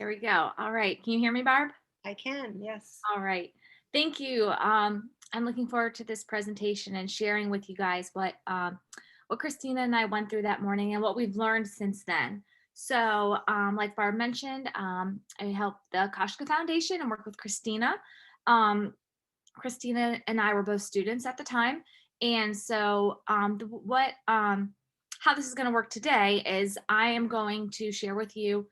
There we go. All right. Can you hear me, Barb? I can, yes. All right. Thank you. I'm looking forward to this presentation and sharing with you guys what Kristina and I went through that morning and what we've learned since then. So, like Barb mentioned, I help the Kashka Foundation and work with Kristina. Um, Kristina and I were both students at the time, and so how this is going to work today is I am going to share with you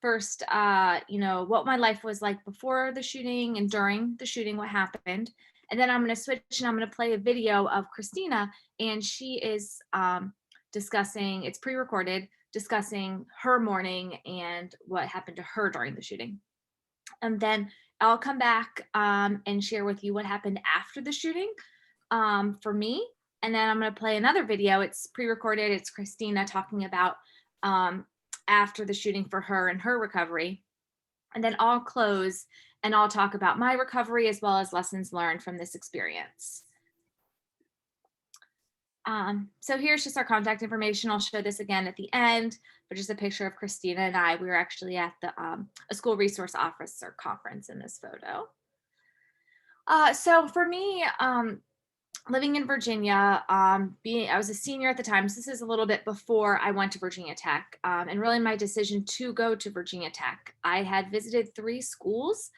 first, what my life was like before the shooting and during the shooting, what happened. And then I'm going to switch and I'm going to play a video of Kristina, and she is discussing, it's pre recorded, discussing her morning and what happened to her during the shooting. And then I'll come back and share with you what happened after the shooting for me. And then I'm going to play another video. It's pre recorded, it's Kristina talking about after the shooting for her and her recovery. And then I'll close and I'll talk about my recovery as well as lessons learned from this experience. So here's just our contact information. I'll show this again at the end, but just a picture of Kristina and I. We were actually at the a school resource officer conference in this photo. So for me, living in Virginia, I was a senior at the time. So this is a little bit before I went to Virginia Tech, and really my decision to go to Virginia Tech. I had visited 3 schools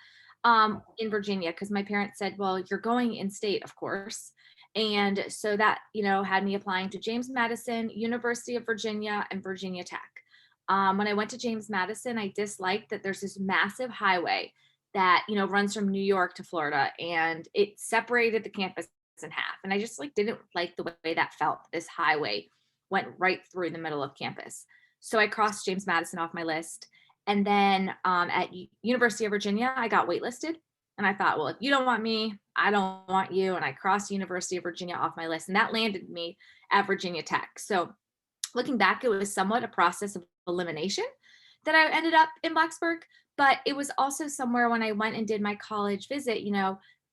in Virginia because my parents said, well, you're going in state, of course. And so that, had me applying to James Madison, University of Virginia, and Virginia Tech. When I went to James Madison, I disliked that there's this massive highway that, runs from New York to Florida, and it separated the campus in half. And I just didn't like the way that felt. This highway went right through the middle of campus. So I crossed James Madison off my list. And then at University of Virginia, I got waitlisted. And I thought, well, if you don't want me, I don't want you. And I crossed University of Virginia off my list. And that landed me at Virginia Tech. So looking back, it was somewhat a process of elimination that I ended up in Blacksburg. But it was also somewhere when I went and did my college visit,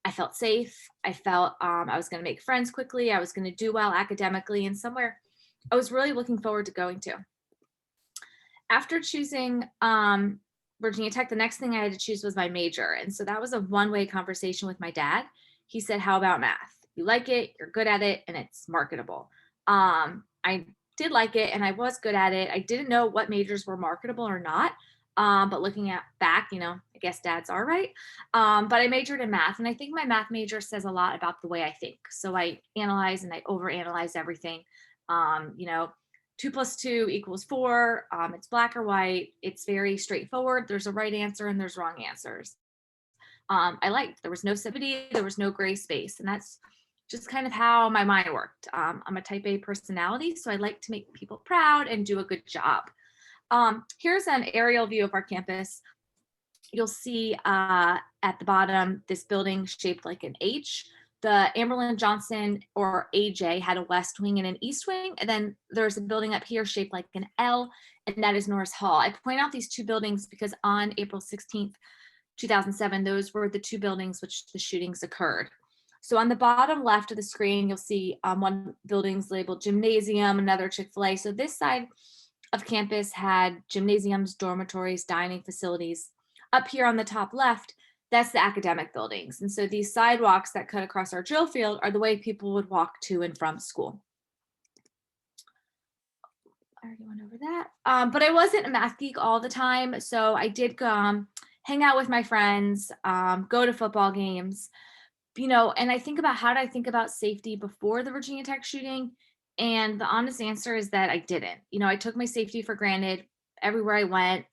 I felt safe. I felt I was going to make friends quickly. I was going to do well academically, and somewhere I was really looking forward to going to. After choosing Virginia Tech, the next thing I had to choose was my major. And so that was a one-way conversation with my dad. He said, how about math? You like it, you're good at it, and it's marketable. I did like it and I was good at it. I didn't know what majors were marketable or not. But looking back, I guess dads are right. But I majored in math, and I think my math major says a lot about the way I think. So I analyze and I overanalyze everything. 2 + 2 = 4. It's black or white. It's very straightforward. There's a right answer and there's wrong answers. I liked there was no subtlety, there was no gray space, and that's just kind of how my mind worked. I'm a type A personality, so I like to make people proud and do a good job. Here's an aerial view of our campus. You'll see at the bottom this building shaped like an H. The Amberlin Johnson, or AJ, had a west wing and an east wing. And then there's a building up here shaped like an L, and that is Norris Hall. I point out these 2 buildings because on April 16th, 2007, those were the 2 buildings which the shootings occurred. So on the bottom left of the screen, you'll see one building's labeled gymnasium, another Chick-fil-A. So this side of campus had gymnasiums, dormitories, dining facilities. Up here on the top left, that's the academic buildings. And so these sidewalks that cut across our drill field are the way people would walk to and from school. I already went over that. But I wasn't a math geek all the time. So I did hang out with my friends, go to football games, and I think about, how did I think about safety before the Virginia Tech shooting? And the honest answer is that I didn't. I took my safety for granted everywhere I went.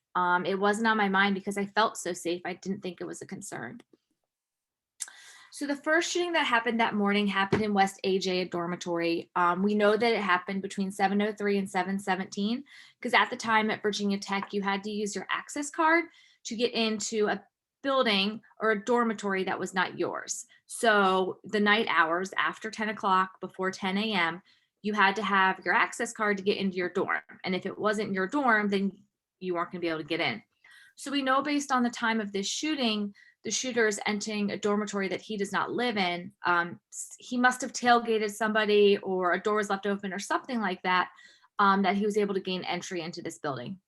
It wasn't on my mind because I felt so safe. I didn't think it was a concern. So the first shooting that happened that morning happened in West AJ, a dormitory. We know that it happened between 7:03 and 7:17 because at the time at Virginia Tech, you had to use your access card to get into a building or a dormitory that was not yours. So the night hours after 10 o'clock, before 10 a.m., you had to have your access card to get into your dorm. And if it wasn't your dorm, then you weren't going to be able to get in. So we know based on the time of this shooting, the shooter is entering a dormitory that he does not live in. He must have tailgated somebody, or a door was left open or something like that, that he was able to gain entry into this building.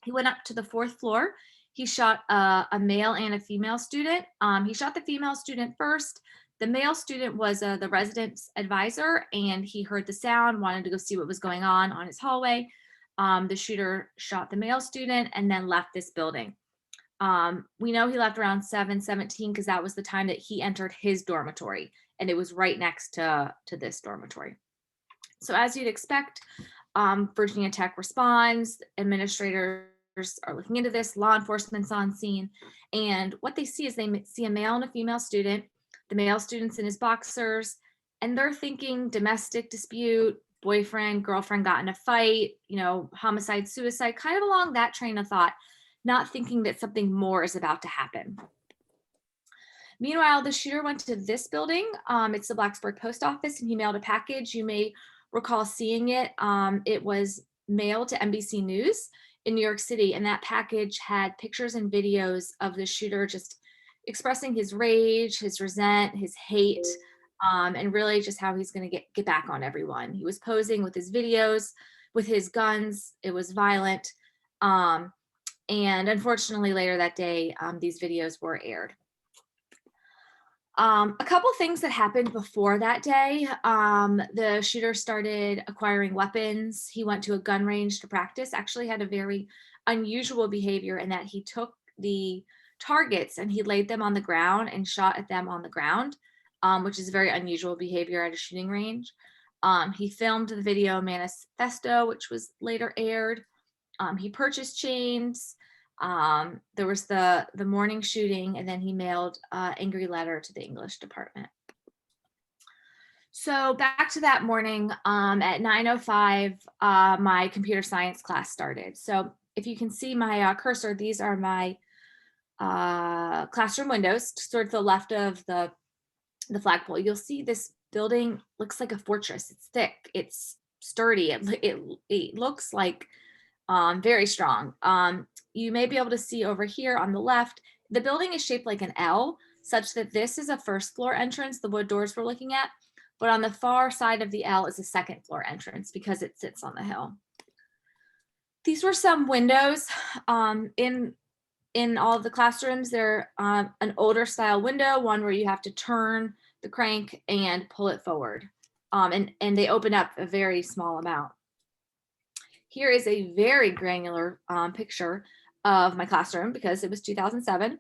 He went up to the 4th floor. He shot a male and a female student. He shot the female student first. The male student was the resident's advisor, and he heard the sound, wanted to go see what was going on his hallway. The shooter shot the male student and then left this building. We know he left around 7:17 because that was the time that he entered his dormitory, and it was right next to this dormitory. So as you'd expect, Virginia Tech responds, administrators are looking into this, law enforcement's on scene, and what they see is they see a male and a female student. The male student's in his boxers, and they're thinking domestic dispute, boyfriend, girlfriend got in a fight, homicide, suicide, kind of along that train of thought, not thinking that something more is about to happen. Meanwhile, the shooter went to this building. It's the Blacksburg Post Office, and he mailed a package. You may recall seeing it. It was mailed to NBC News in New York City, and that package had pictures and videos of the shooter just expressing his rage, his resent, his hate, and really just how he's going to get back on everyone. He was posing with his videos, with his guns. It was violent. And unfortunately, later that day, these videos were aired. A couple things that happened before that day. The shooter started acquiring weapons. He went to a gun range to practice, actually had a very unusual behavior in that he took the targets and he laid them on the ground and shot at them on the ground, which is very unusual behavior at a shooting range. He filmed the video manifesto, which was later aired. He purchased chains. There was the morning shooting, and then he mailed an angry letter to the English department. So back to that morning, at 9:05, my computer science class started. So if you can see my cursor, these are my classroom windows, sort of to the left of the flagpole. You'll see this building looks like a fortress. It's thick, it's sturdy, it looks like very strong. You may be able to see over here on the left, the building is shaped like an L, such that this is a first floor entrance, the wood doors we're looking at, but on the far side of the L is a second floor entrance because it sits on the hill. These were some windows in all of the classrooms. They're an older style window, one where you have to turn the crank and pull it forward. And they open up a very small amount. Here is a very granular picture of my classroom because it was 2007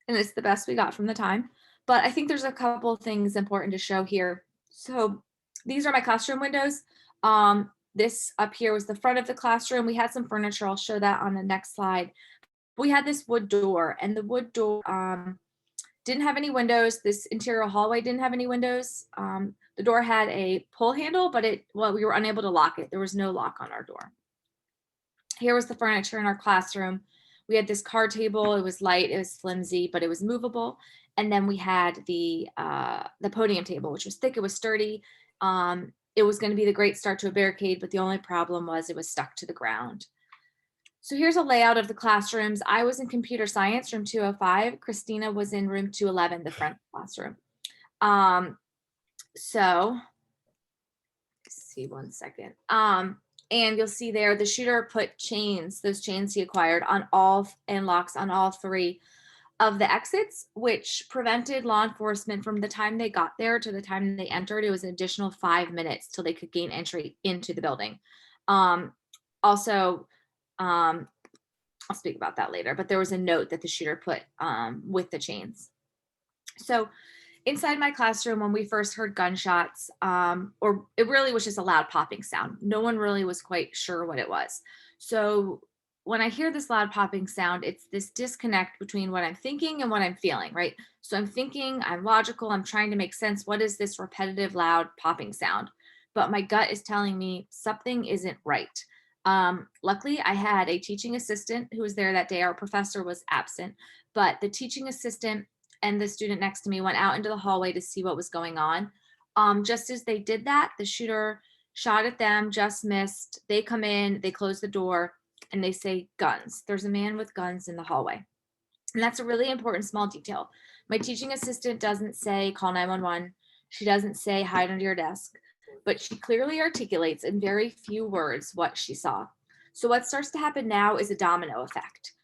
and it's the best we got from the time. But I think there's a couple of things important to show here. So these are my classroom windows. This up here was the front of the classroom. We had some furniture. I'll show that on the next slide. We had this wood door, and the wood door didn't have any windows. This interior hallway didn't have any windows. The door had a pull handle, but we were unable to lock it. There was no lock on our door. Here was the furniture in our classroom. We had this card table. It was light, it was flimsy, but it was movable. And then we had the podium table, which was thick, it was sturdy. It was going to be the great start to a barricade, but the only problem was it was stuck to the ground. So here's a layout of the classrooms. I was in computer science, room 205. Kristina was in room 211, the front classroom. So, see one second. And you'll see there, the shooter put chains, those chains he acquired on all, and locks on all three of the exits, which prevented law enforcement from the time they got there to the time they entered. It was an additional 5 minutes till they could gain entry into the building. Also, I'll speak about that later, but there was a note that the shooter put with the chains. So inside my classroom, when we first heard gunshots, or it really was just a loud popping sound. No one really was quite sure what it was. So when I hear this loud popping sound, it's this disconnect between what I'm thinking and what I'm feeling, right? So I'm thinking, I'm logical, I'm trying to make sense. What is this repetitive, loud popping sound? But my gut is telling me something isn't right. Luckily, I had a teaching assistant who was there that day. Our professor was absent, but the teaching assistant and the student next to me went out into the hallway to see what was going on. Just as they did that, the shooter shot at them, just missed. They come in, they close the door, and they say guns. There's a man with guns in the hallway. And that's a really important small detail. My teaching assistant doesn't say call 911. She doesn't say hide under your desk, but she clearly articulates in very few words what she saw. So what starts to happen now is a domino effect.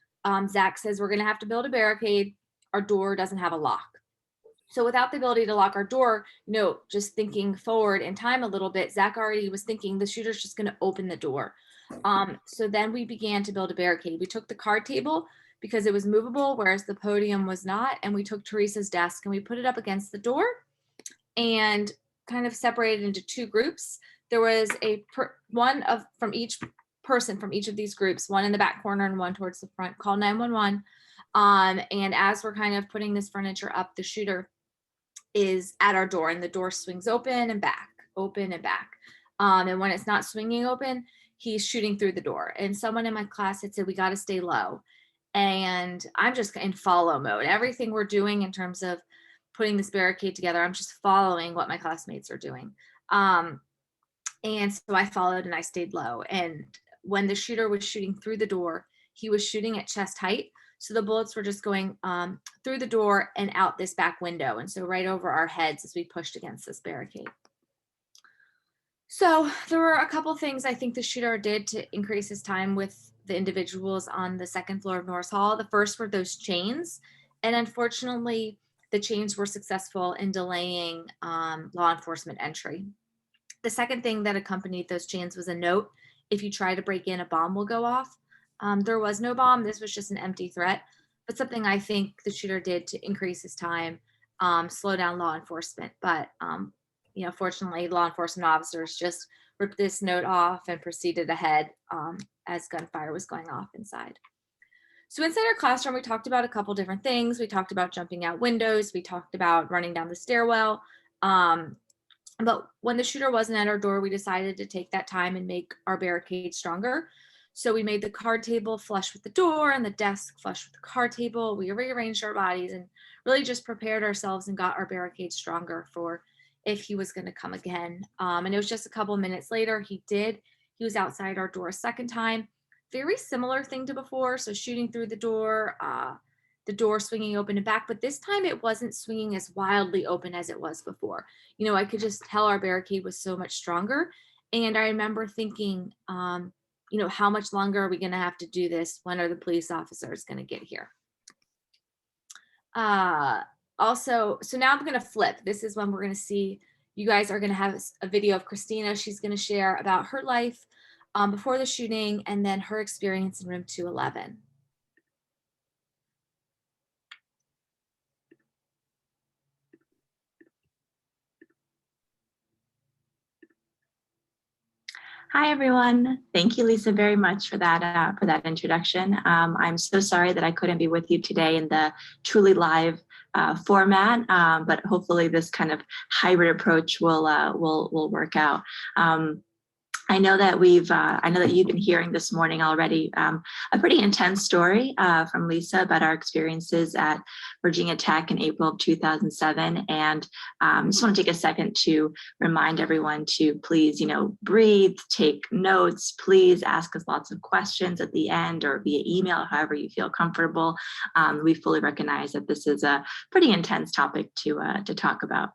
Zach says, we're going to have to build a barricade. Our door doesn't have a lock. So without the ability to lock our door, just thinking forward in time a little bit, Zach already was thinking the shooter's just going to open the door. So then we began to build a barricade. We took the card table because it was movable, whereas the podium was not. And we took Teresa's desk and we put it up against the door and kind of separated into two groups. There was one from each person from each of these groups, one in the back corner and one towards the front, call 911. And as we're kind of putting this furniture up, the shooter is at our door and the door swings open and back, open and back. And when it's not swinging open, he's shooting through the door. And someone in my class had said, we got to stay low. And I'm just in follow mode. Everything we're doing in terms of putting this barricade together, I'm just following what my classmates are doing. And so I followed and I stayed low. And when the shooter was shooting through the door, he was shooting at chest height. So the bullets were just going through the door and out this back window. And so right over our heads as we pushed against this barricade. So there were a couple things I think the shooter did to increase his time with the individuals on the second floor of Norris Hall. The first were those chains. And unfortunately, the chains were successful in delaying law enforcement entry. The second thing that accompanied those chains was a note. If you try to break in, a bomb will go off. There was no bomb. This was just an empty threat, but something I think the shooter did to increase his time, slow down law enforcement. But, fortunately, law enforcement officers just ripped this note off and proceeded ahead as gunfire was going off inside. So inside our classroom, we talked about a couple different things. We talked about jumping out windows. We talked about running down the stairwell. But when the shooter wasn't at our door, we decided to take that time and make our barricade stronger. So we made the card table flush with the door and the desk flush with the card table. We rearranged our bodies and really just prepared ourselves and got our barricade stronger for if he was going to come again. And it was just a couple minutes later, he was outside our door a second time. Very similar thing to before. So shooting through the door swinging open and back, but this time it wasn't swinging as wildly open as it was before. I could just tell our barricade was so much stronger. And I remember thinking, how much longer are we going to have to do this? When are the police officers going to get here? So now I'm going to flip. This is when we're going to see, you guys are going to have a video of Kristina. She's going to share about her life before the shooting and then her experience in room 211. Hi, everyone. Thank you, Lisa, very much for that introduction. I'm so sorry that I couldn't be with you today in the truly live format, but hopefully this kind of hybrid approach will work out. I know that you've been hearing this morning already a pretty intense story from Lisa about our experiences at Virginia Tech in April of 2007. And I just want to take a second to remind everyone to please, breathe, take notes, please ask us lots of questions at the end or via email, however you feel comfortable. We fully recognize that this is a pretty intense topic to talk about.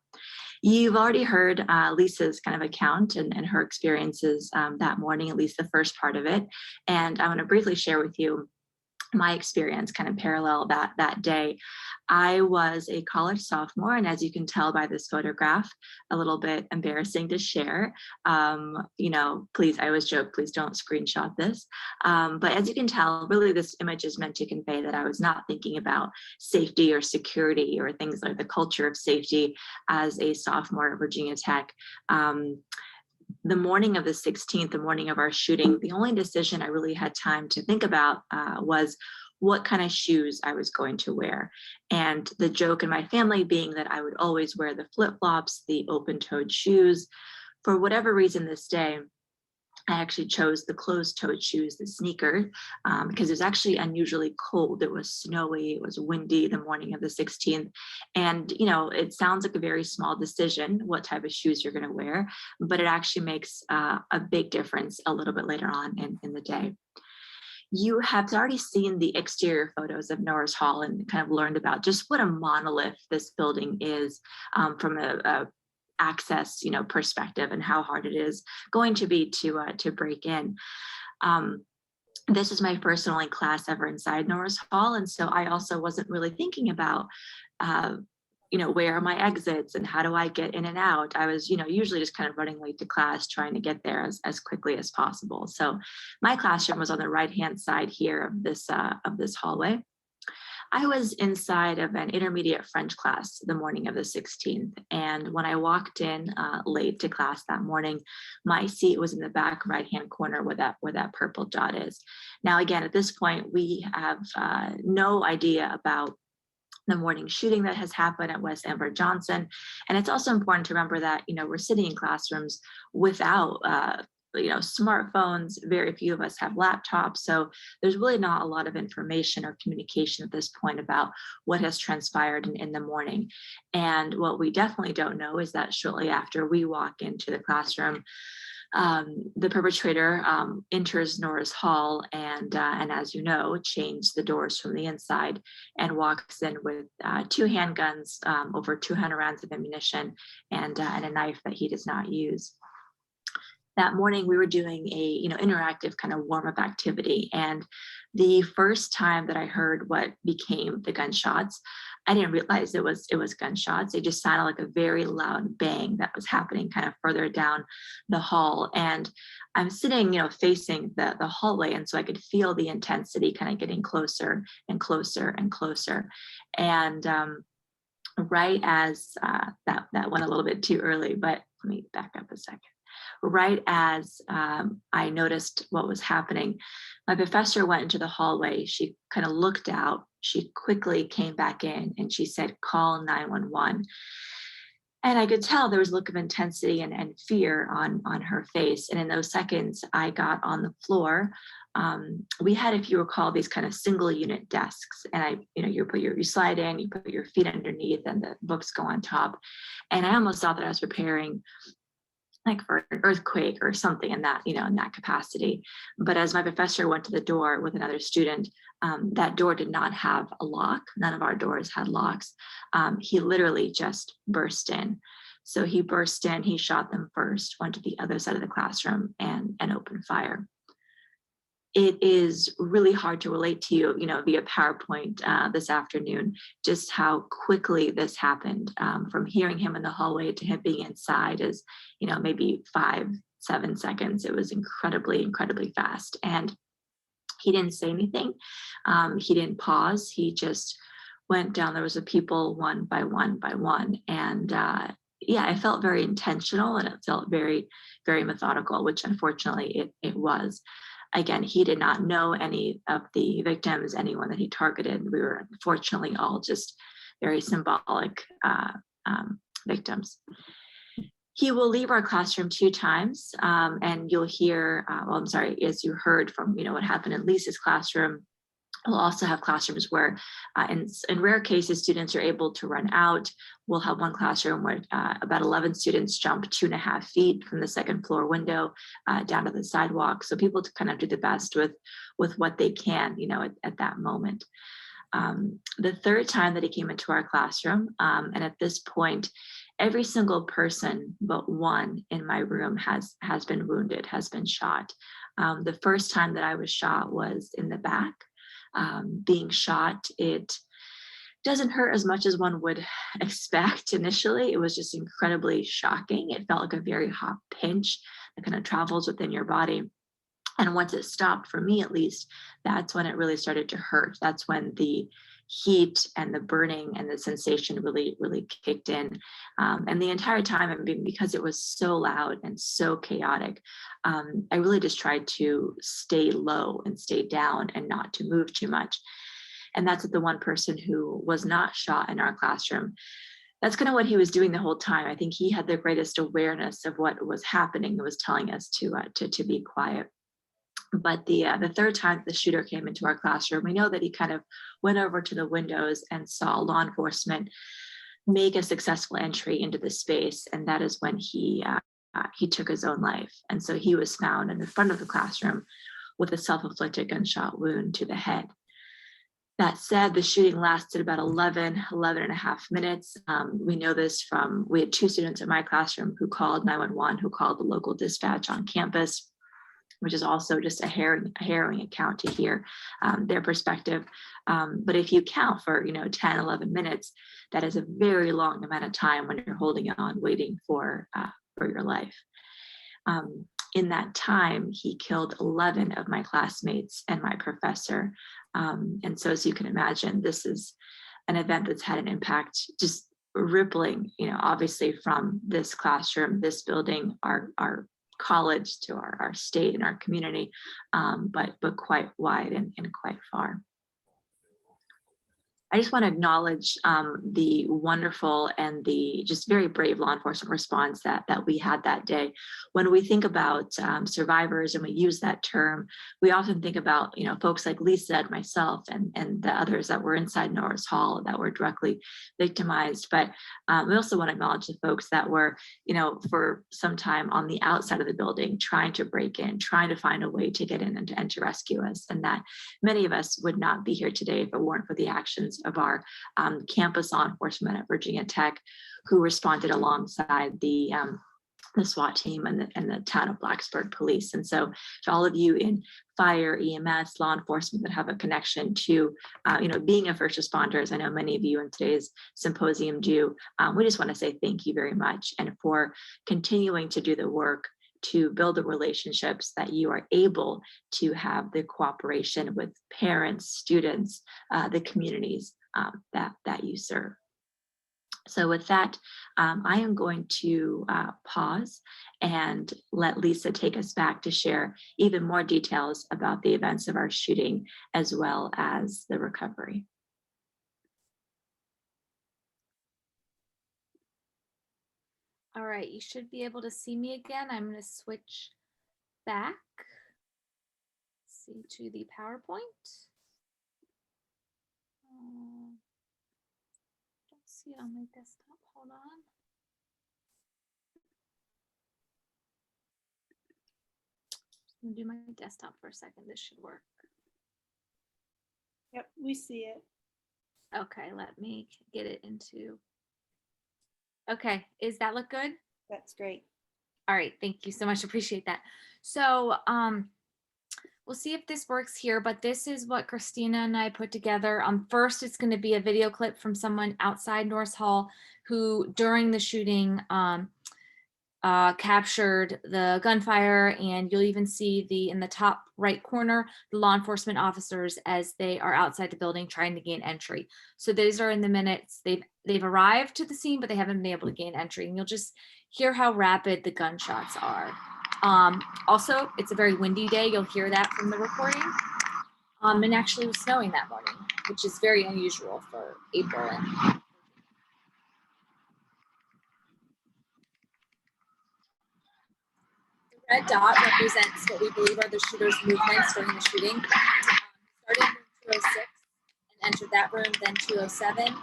You've already heard Lisa's kind of account and her experiences that morning, at least the first part of it. And I want to briefly share with you my experience kind of parallel that day. I was a college sophomore, and as you can tell by this photograph, a little bit embarrassing to share. Please, I always joke, please don't screenshot this. But as you can tell, really this image is meant to convey that I was not thinking about safety or security or things like the culture of safety as a sophomore at Virginia Tech. The morning of the 16th, the morning of our shooting, the only decision I really had time to think about was what kind of shoes I was going to wear. And the joke in my family being that I would always wear the flip-flops, the open-toed shoes. For whatever reason this day, I actually chose the closed-toed shoes, the sneaker, because it was actually unusually cold. It was snowy, it was windy the morning of the 16th. And, it sounds like a very small decision, what type of shoes you're going to wear, but it actually makes a big difference a little bit later on in the day. You have already seen the exterior photos of Norris Hall and kind of learned about just what a monolith this building is from a access, perspective and how hard it is going to be to break in. this was my first and only class ever inside Norris Hall. And so I also wasn't really thinking about, uh, where are my exits and how do I get in and out? I was, usually just kind of running late to class, trying to get there as quickly as possible. So my classroom was on the right-hand side here of this hallway. I was inside of an intermediate French class the morning of the 16th. And when I walked in late to class that morning, my seat was in the back right-hand corner where that purple dot is. Now, again, at this point, we have no idea about the morning shooting that has happened at West Amber Johnson. And it's also important to remember that, we're sitting in classrooms without smartphones. Very few of us have laptops. So there's really not a lot of information or communication at this point about what has transpired in the morning. And what we definitely don't know is that shortly after we walk into the classroom, the perpetrator enters Norris Hall and as you know, changed the doors from the inside and walks in with 2 handguns, over 200 rounds of ammunition, and a knife that he does not use. That morning we were doing a interactive kind of warm-up activity, and the first time that I heard what became the gunshots, I didn't realize it was gunshots. It just sounded like a very loud bang that was happening kind of further down the hall. And I'm sitting, facing the hallway, and so I could feel the intensity kind of getting closer and closer and closer. And right as that went a little bit too early, but let me back up a second. Right as I noticed what was happening, my professor went into the hallway. She kind of looked out. She quickly came back in and she said, "Call 911." And I could tell there was a look of intensity and fear on her face. And in those seconds, I got on the floor. We had, if you recall, these kind of single unit desks, and you slide in, you put your feet underneath, and the books go on top. And I almost thought that I was preparing like for an earthquake or something in that capacity. But as my professor went to the door with another student, that door did not have a lock. None of our doors had locks. He literally just burst in. So he burst in, he shot them first, went to the other side of the classroom and opened fire. It is really hard to relate to you, via PowerPoint this afternoon, just how quickly this happened. From hearing him in the hallway to him being inside is, maybe 5-7 seconds. It was incredibly, incredibly fast. And he didn't say anything. He didn't pause. He just went down. There was a people one by one by one. And it felt very intentional, and it felt very, very methodical, which unfortunately it was. Again, he did not know any of the victims, anyone that he targeted. We were unfortunately all just very symbolic victims. He will leave our classroom 2 times, and you'll hear, as you heard from, what happened in Lisa's classroom. We'll also have classrooms where, in rare cases, students are able to run out. We'll have one classroom where about 11 students jump 2.5 feet from the second floor window down to the sidewalk. So people to kind of do the best with what they can, at that moment. The third time that he came into our classroom, and at this point, every single person but one in my room has been wounded, has been shot. The first time that I was shot was in the back. Being shot, it doesn't hurt as much as one would expect initially. It was just incredibly shocking. It felt like a very hot pinch that kind of travels within your body. And once it stopped, for me at least, that's when it really started to hurt. That's when the heat and the burning and the sensation really, really kicked in. And the entire time, because it was so loud and so chaotic, I really just tried to stay low and stay down and not to move too much. And that's the one person who was not shot in our classroom. That's kind of what he was doing the whole time. I think he had the greatest awareness of what was happening and was telling us to be quiet. But the third time the shooter came into our classroom, we know that he kind of went over to the windows and saw law enforcement make a successful entry into the space, and that is when he took his own life. And so he was found in the front of the classroom with a self-inflicted gunshot wound to the head. That said, the shooting lasted about 11 and a half minutes. We know this we had 2 students in my classroom who called 911, who called the local dispatch on campus. which is also just a harrowing account to hear their perspective. But if you count for 10, 11 minutes, that is a very long amount of time when you're holding on, waiting for your life. In that time, he killed 11 of my classmates and my professor. And so, as you can imagine, this is an event that's had an impact, just rippling, obviously from this classroom, this building, our college, to our state and our community, but quite wide and quite far. I just want to acknowledge the wonderful and the just very brave law enforcement response that we had that day. When we think about survivors and we use that term, we often think about folks like Lisa and myself and the others that were inside Norris Hall that were directly victimized. But we also want to acknowledge the folks that were for some time on the outside of the building, trying to break in, trying to find a way to get in and to rescue us, and that many of us would not be here today if it weren't for the actions of our campus law enforcement at Virginia Tech, who responded alongside the SWAT team and the town of Blacksburg police. And so to all of you in fire, EMS, law enforcement that have a connection to being a first responder, as I know many of you in today's symposium do, we just want to say thank you very much, and for continuing to do the work to build the relationships that you are able to have the cooperation with parents, students, the communities that you serve. So with that, I am going to pause and let Lisa take us back to share even more details about the events of our shooting, as well as the recovery. All right, you should be able to see me again. I'm going to switch back, see, to the PowerPoint. Don't see it on my desktop. Hold on. Just going to do my desktop for a second. This should work. Yep, we see it. Okay, let me get it into. Okay, does that look good? That's great. All right, thank you so much. Appreciate that. So we'll see if this works here, but this is what Kristina and I put together. First, it's going to be a video clip from someone outside Norris Hall who, during the shooting, captured the gunfire, and you'll even see in the top right corner, the law enforcement officers as they are outside the building trying to gain entry. So these are in the minutes. They've arrived to the scene, but they haven't been able to gain entry, and you'll just hear how rapid the gunshots are. Also, it's a very windy day. You'll hear that from the recording. And actually it was snowing that morning, which is very unusual for April. The red dot represents what we believe are the shooter's movements during the shooting. Started in room 206 and entered that room, then 207.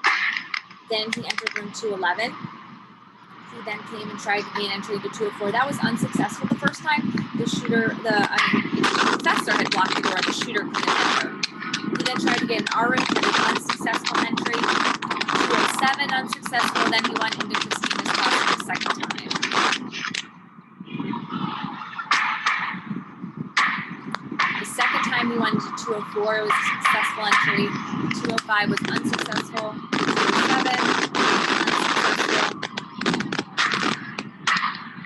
Then he entered room 211. He then came and tried to gain entry to 204. That was unsuccessful the first time. The professor had blocked the door. The shooter couldn't enter. He then tried to get in our room, had an unsuccessful entry. 207 unsuccessful. Then he went into Kristina's classroom the second time. The second time we went to 204, it was a successful entry. 205 was unsuccessful. 207 unsuccessful.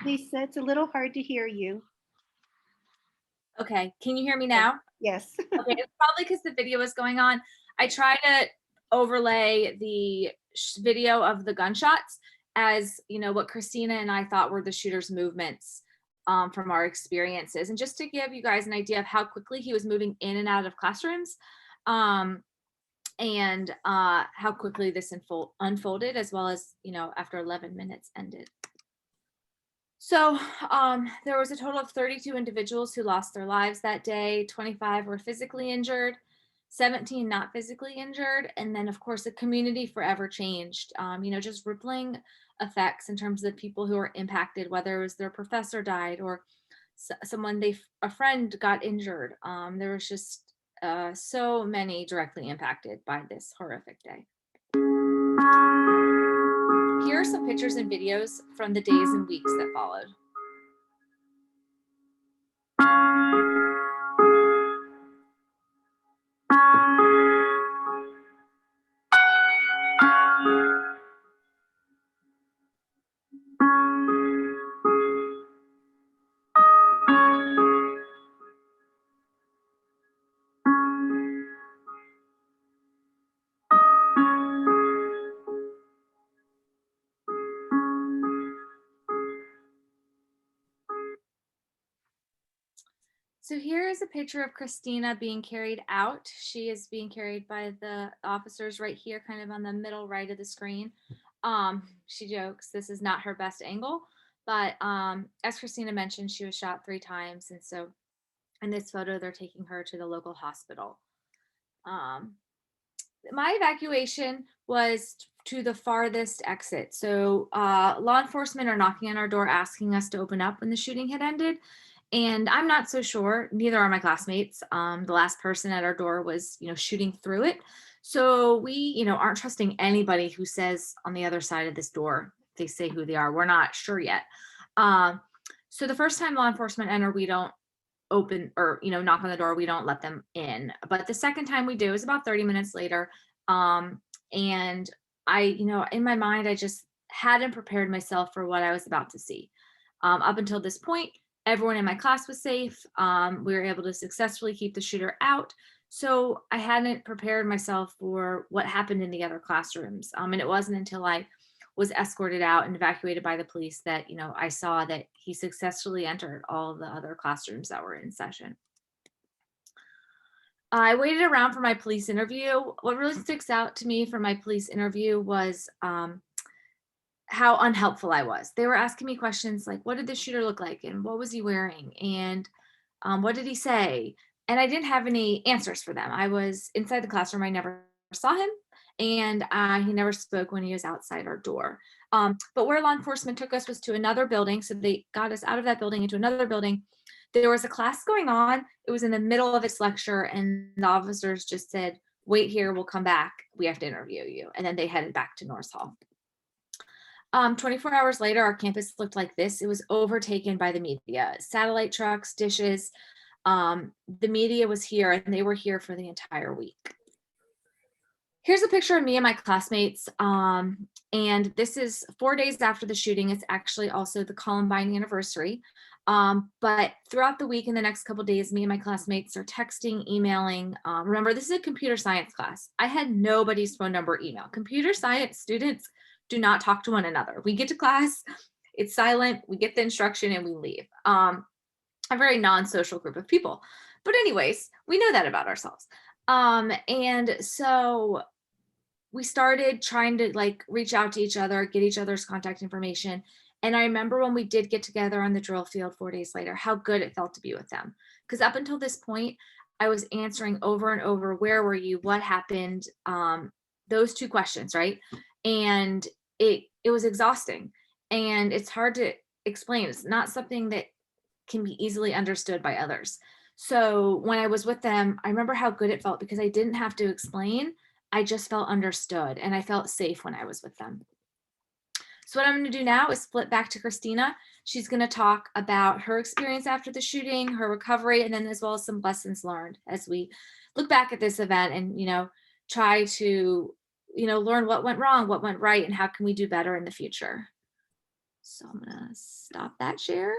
Lisa, it's a little hard to hear you. Okay, can you hear me now? Yes. Okay, it's probably because the video is going on. I try to overlay the video of the gunshots as, what Kristina and I thought were the shooter's movements from our experiences. And just to give you guys an idea of how quickly he was moving in and out of classrooms, and how quickly this unfolded, as well as, after 11 minutes ended. So there was a total of 32 individuals who lost their lives that day. 25 were physically injured, 17 not physically injured. And then, of course, the community forever changed, just rippling effects in terms of the people who were impacted, whether it was their professor died or a friend got injured. There was just so many directly impacted by this horrific day. Here are some pictures and videos from the days and weeks that followed. So here is a picture of Kristina being carried out. She is being carried by the officers right here, kind of on the middle right of the screen. She jokes this is not her best angle, but as Kristina mentioned, she was shot 3 times. And so in this photo, they're taking her to the local hospital. My evacuation was to the farthest exit. So law enforcement are knocking on our door asking us to open up when the shooting had ended. And I'm not so sure, neither are my classmates. The last person at our door was, shooting through it. So we, aren't trusting anybody who says on the other side of this door, they say who they are. We're not sure yet. So the first time law enforcement enter, we don't open or, knock on the door. We don't let them in. But the second time we do is about 30 minutes later. And I, in my mind, I just hadn't prepared myself for what I was about to see. Up until this point, everyone in my class was safe. We were able to successfully keep the shooter out. So I hadn't prepared myself for what happened in the other classrooms. And it wasn't until I was escorted out and evacuated by the police that, I saw that he successfully entered all of the other classrooms that were in session. I waited around for my police interview. What really sticks out to me from my police interview was how unhelpful I was. They were asking me questions like, what did the shooter look like? And what was he wearing? And what did he say? And I didn't have any answers for them. I was inside the classroom. I never saw him. And he never spoke when he was outside our door. But where law enforcement took us was to another building. So they got us out of that building into another building. There was a class going on. It was in the middle of its lecture. And the officers just said, wait here, we'll come back. We have to interview you. And then they headed back to Norris Hall. 24 hours later, our campus looked like this. It was overtaken by the media, satellite trucks, dishes. The media was here and they were here for the entire week. Here's a picture of me and my classmates. And this is 4 days after the shooting. It's actually also the Columbine anniversary. But throughout the week and the next couple of days, me and my classmates are texting, emailing. Remember, this is a computer science class. I had nobody's phone number or email. Computer science students do not talk to one another. We get to class, it's silent, we get the instruction and we leave. A very non-social group of people. But anyways, we know that about ourselves. And so we started trying to reach out to each other, get each other's contact information. And I remember when we did get together on the drill field 4 days later, how good it felt to be with them. Because up until this point, I was answering over and over, where were you? What happened? Those 2 questions, right? And it was exhausting. And it's hard to explain. It's not something that can be easily understood by others. So when I was with them, I remember how good it felt because I didn't have to explain. I just felt understood and I felt safe when I was with them. So what I'm going to do now is split back to Kristina. She's going to talk about her experience after the shooting, her recovery, and then as well as some lessons learned as we look back at this event and, try to, learn what went wrong, what went right, and how can we do better in the future. So I'm going to stop that share.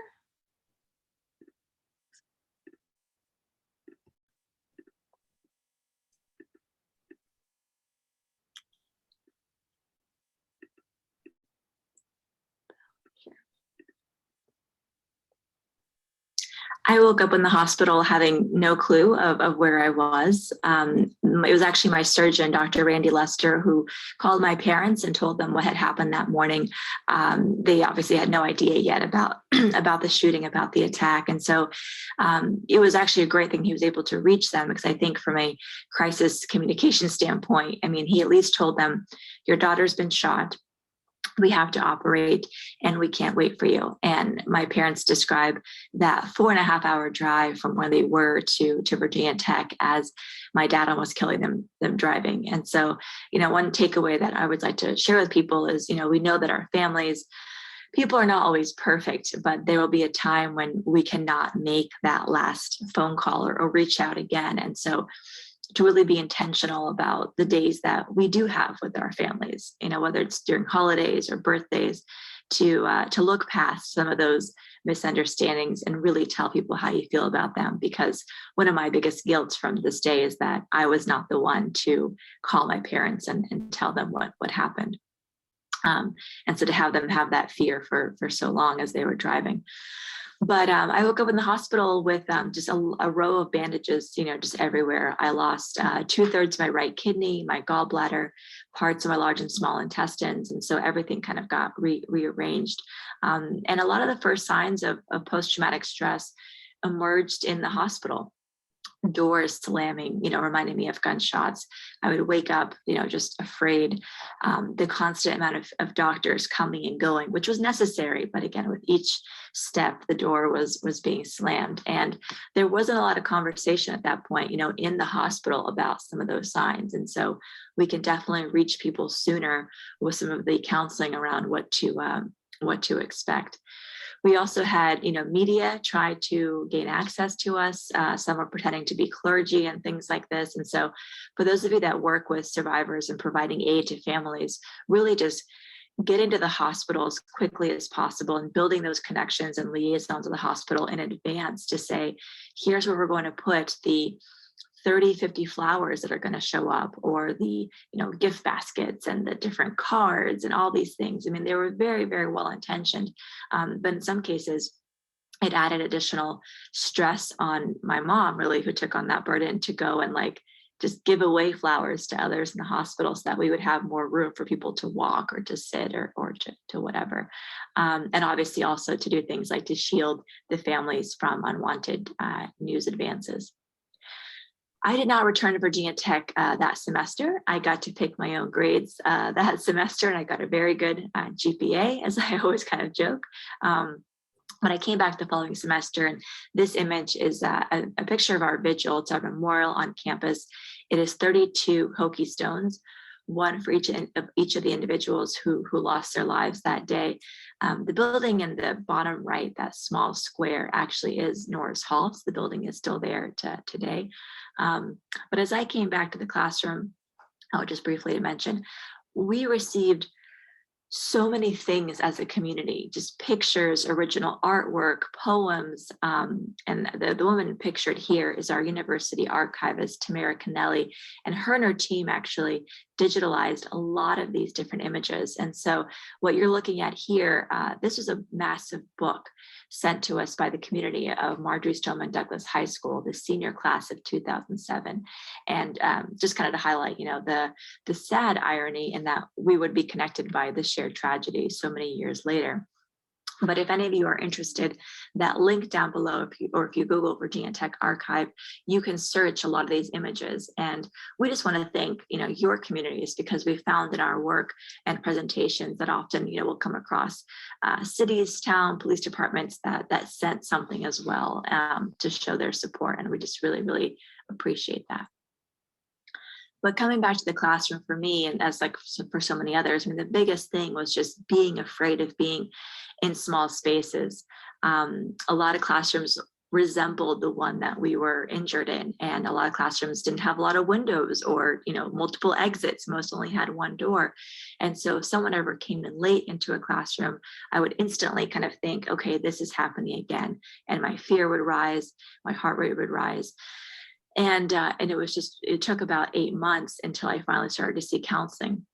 I woke up in the hospital having no clue of where I was. It was actually my surgeon, Dr. Randy Lester, who called my parents and told them what had happened that morning. They obviously had no idea yet about the shooting, about the attack. And so it was actually a great thing he was able to reach them, because I think from a crisis communication standpoint, he at least told them, your daughter's been shot. We have to operate and we can't wait for you. And my parents describe that 4.5-hour drive from where they were to Virginia Tech as my dad almost killing them driving. And so, one takeaway that I would like to share with people is, we know that our families, people are not always perfect, but there will be a time when we cannot make that last phone call or reach out again. And so to really be intentional about the days that we do have with our families, whether it's during holidays or birthdays, to look past some of those misunderstandings and really tell people how you feel about them. Because one of my biggest guilts from this day is that I was not the one to call my parents and tell them what happened. And so to have them have that fear for so long as they were driving. But I woke up in the hospital with just a row of bandages, just everywhere. I lost 2/3 of my right kidney, my gallbladder, parts of my large and small intestines. And so everything kind of got rearranged. And a lot of the first signs of post-traumatic stress emerged in the hospital. Doors slamming, reminding me of gunshots. I would wake up, just afraid. The constant amount of doctors coming and going, which was necessary, but again, with each step, the door was being slammed, and there wasn't a lot of conversation at that point, in the hospital about some of those signs. And so we can definitely reach people sooner with some of the counseling around what to expect. We also had, media try to gain access to us. Some are pretending to be clergy and things like this. And so for those of you that work with survivors and providing aid to families, really just get into the hospital as quickly as possible and building those connections and liaisons with the hospital in advance to say, here's where we're going to put the 30, 50 flowers that are going to show up, or the, gift baskets and the different cards and all these things. I mean, they were very, very well intentioned. But in some cases, it added additional stress on my mom, really, who took on that burden to go and just give away flowers to others in the hospital so that we would have more room for people to walk or to sit or to whatever. And obviously also to do things like to shield the families from unwanted news advances. I did not return to Virginia Tech that semester. I got to pick my own grades that semester, and I got a very good GPA, as I always kind of joke. But I came back the following semester, and this image is a picture of our vigil. It's our memorial on campus. It is 32 Hokie stones, one for each of the individuals who lost their lives that day. The building in the bottom right, that small square, actually is Norris Hall. So the building is still there today. But as I came back to the classroom, I'll just briefly mention, we received so many things as a community, just pictures, original artwork, poems. And the woman pictured here is our university archivist, Tamara Kennelly, and her team actually digitalized a lot of these different images. And so what you're looking at here, this was a massive book sent to us by the community of Marjory Stoneman Douglas High School, the senior class of 2007. And just kind of to highlight, the sad irony in that we would be connected by this shared tragedy so many years later. But if any of you are interested, that link down below, if you Google Virginia Tech Archive, you can search a lot of these images. And we just want to thank, your communities, because we found in our work and presentations that often, we'll come across cities, town, police departments that sent something as well to show their support. And we just really, really appreciate that. But coming back to the classroom for me, and as for so many others, the biggest thing was just being afraid of being in small spaces. A lot of classrooms resembled the one that we were injured in, and a lot of classrooms didn't have a lot of windows or multiple exits. Most only had one door. And so if someone ever came in late into a classroom, I would instantly kind of think, okay, this is happening again, and my fear would rise, my heart rate would rise. And it took about 8 months until I finally started to see counseling.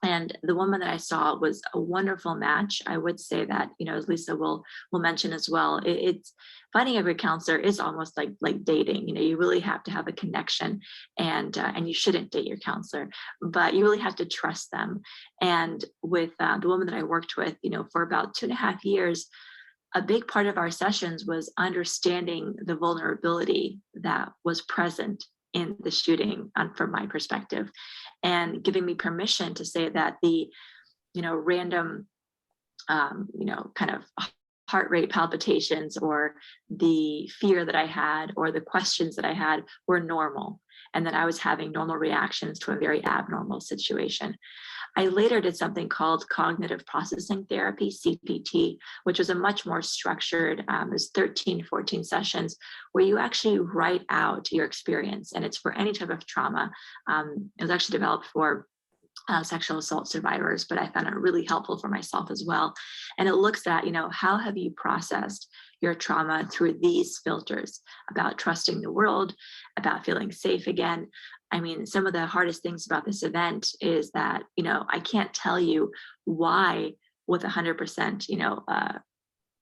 And the woman that I saw was a wonderful match. I would say that, as Lisa will mention as well, it's finding a good counselor is almost like dating. You really have to have a connection, and you shouldn't date your counselor, but you really have to trust them. And with the woman that I worked with, for about 2.5 years, a big part of our sessions was understanding the vulnerability that was present in the shooting from my perspective, and giving me permission to say that the, random, kind of heart rate palpitations or the fear that I had or the questions that I had were normal, and that I was having normal reactions to a very abnormal situation. I later did something called cognitive processing therapy, CPT, which was a much more structured, it was 13, 14 sessions where you actually write out your experience, and it's for any type of trauma. It was actually developed for sexual assault survivors, but I found it really helpful for myself as well. And it looks at, how have you processed your trauma through these filters about trusting the world, about feeling safe again. Some of the hardest things about this event is that, I can't tell you why with 100%,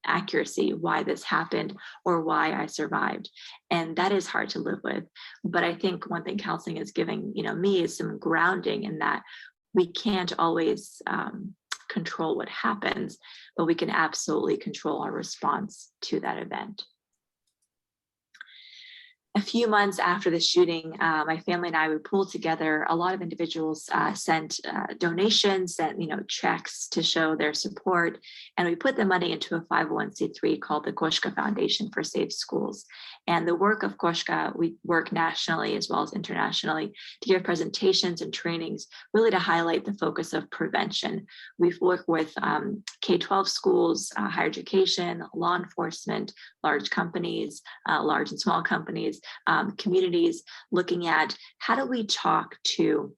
accuracy why this happened or why I survived. And that is hard to live with. But I think one thing counseling is giving, me is some grounding in that we can't always control what happens, but we can absolutely control our response to that event. A few months after the shooting, my family and I would pull together. A lot of individuals sent donations, sent checks to show their support, and we put the money into a 501c3 called the Koshka Foundation for Safe Schools. And the work of Koshka, we work nationally as well as internationally to give presentations and trainings, really to highlight the focus of prevention. We've worked with K-12 schools, higher education, law enforcement, large companies, large and small companies, communities, looking at how do we talk to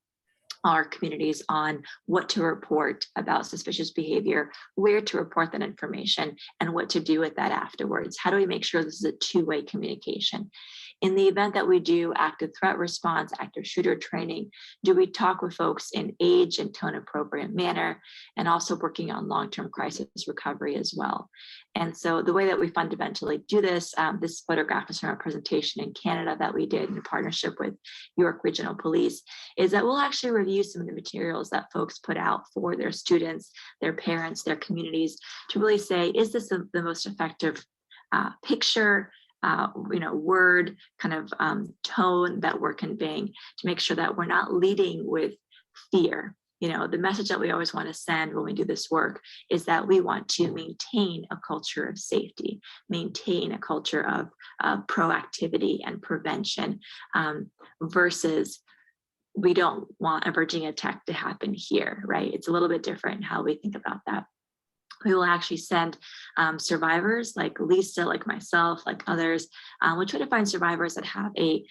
our communities on what to report about suspicious behavior, where to report that information, and what to do with that afterwards. How do we make sure this is a two-way communication? In the event that we do active threat response, active shooter training, do we talk with folks in age and tone appropriate manner, and also working on long-term crisis recovery as well? And so the way that we fundamentally do this, this photograph is from a presentation in Canada that we did in partnership with York Regional Police, is that we'll actually review some of the materials that folks put out for their students, their parents, their communities, to really say, is this the most effective picture, word, kind of tone that we're conveying, to make sure that we're not leading with fear. The message that we always want to send when we do this work is that we want to maintain a culture of safety, maintain a culture of proactivity and prevention, versus we don't want a Virginia attack to happen here, right? It's a little bit different how we think about that. We will actually send survivors like Lisa, like myself, like others. We'll try to find survivors that have a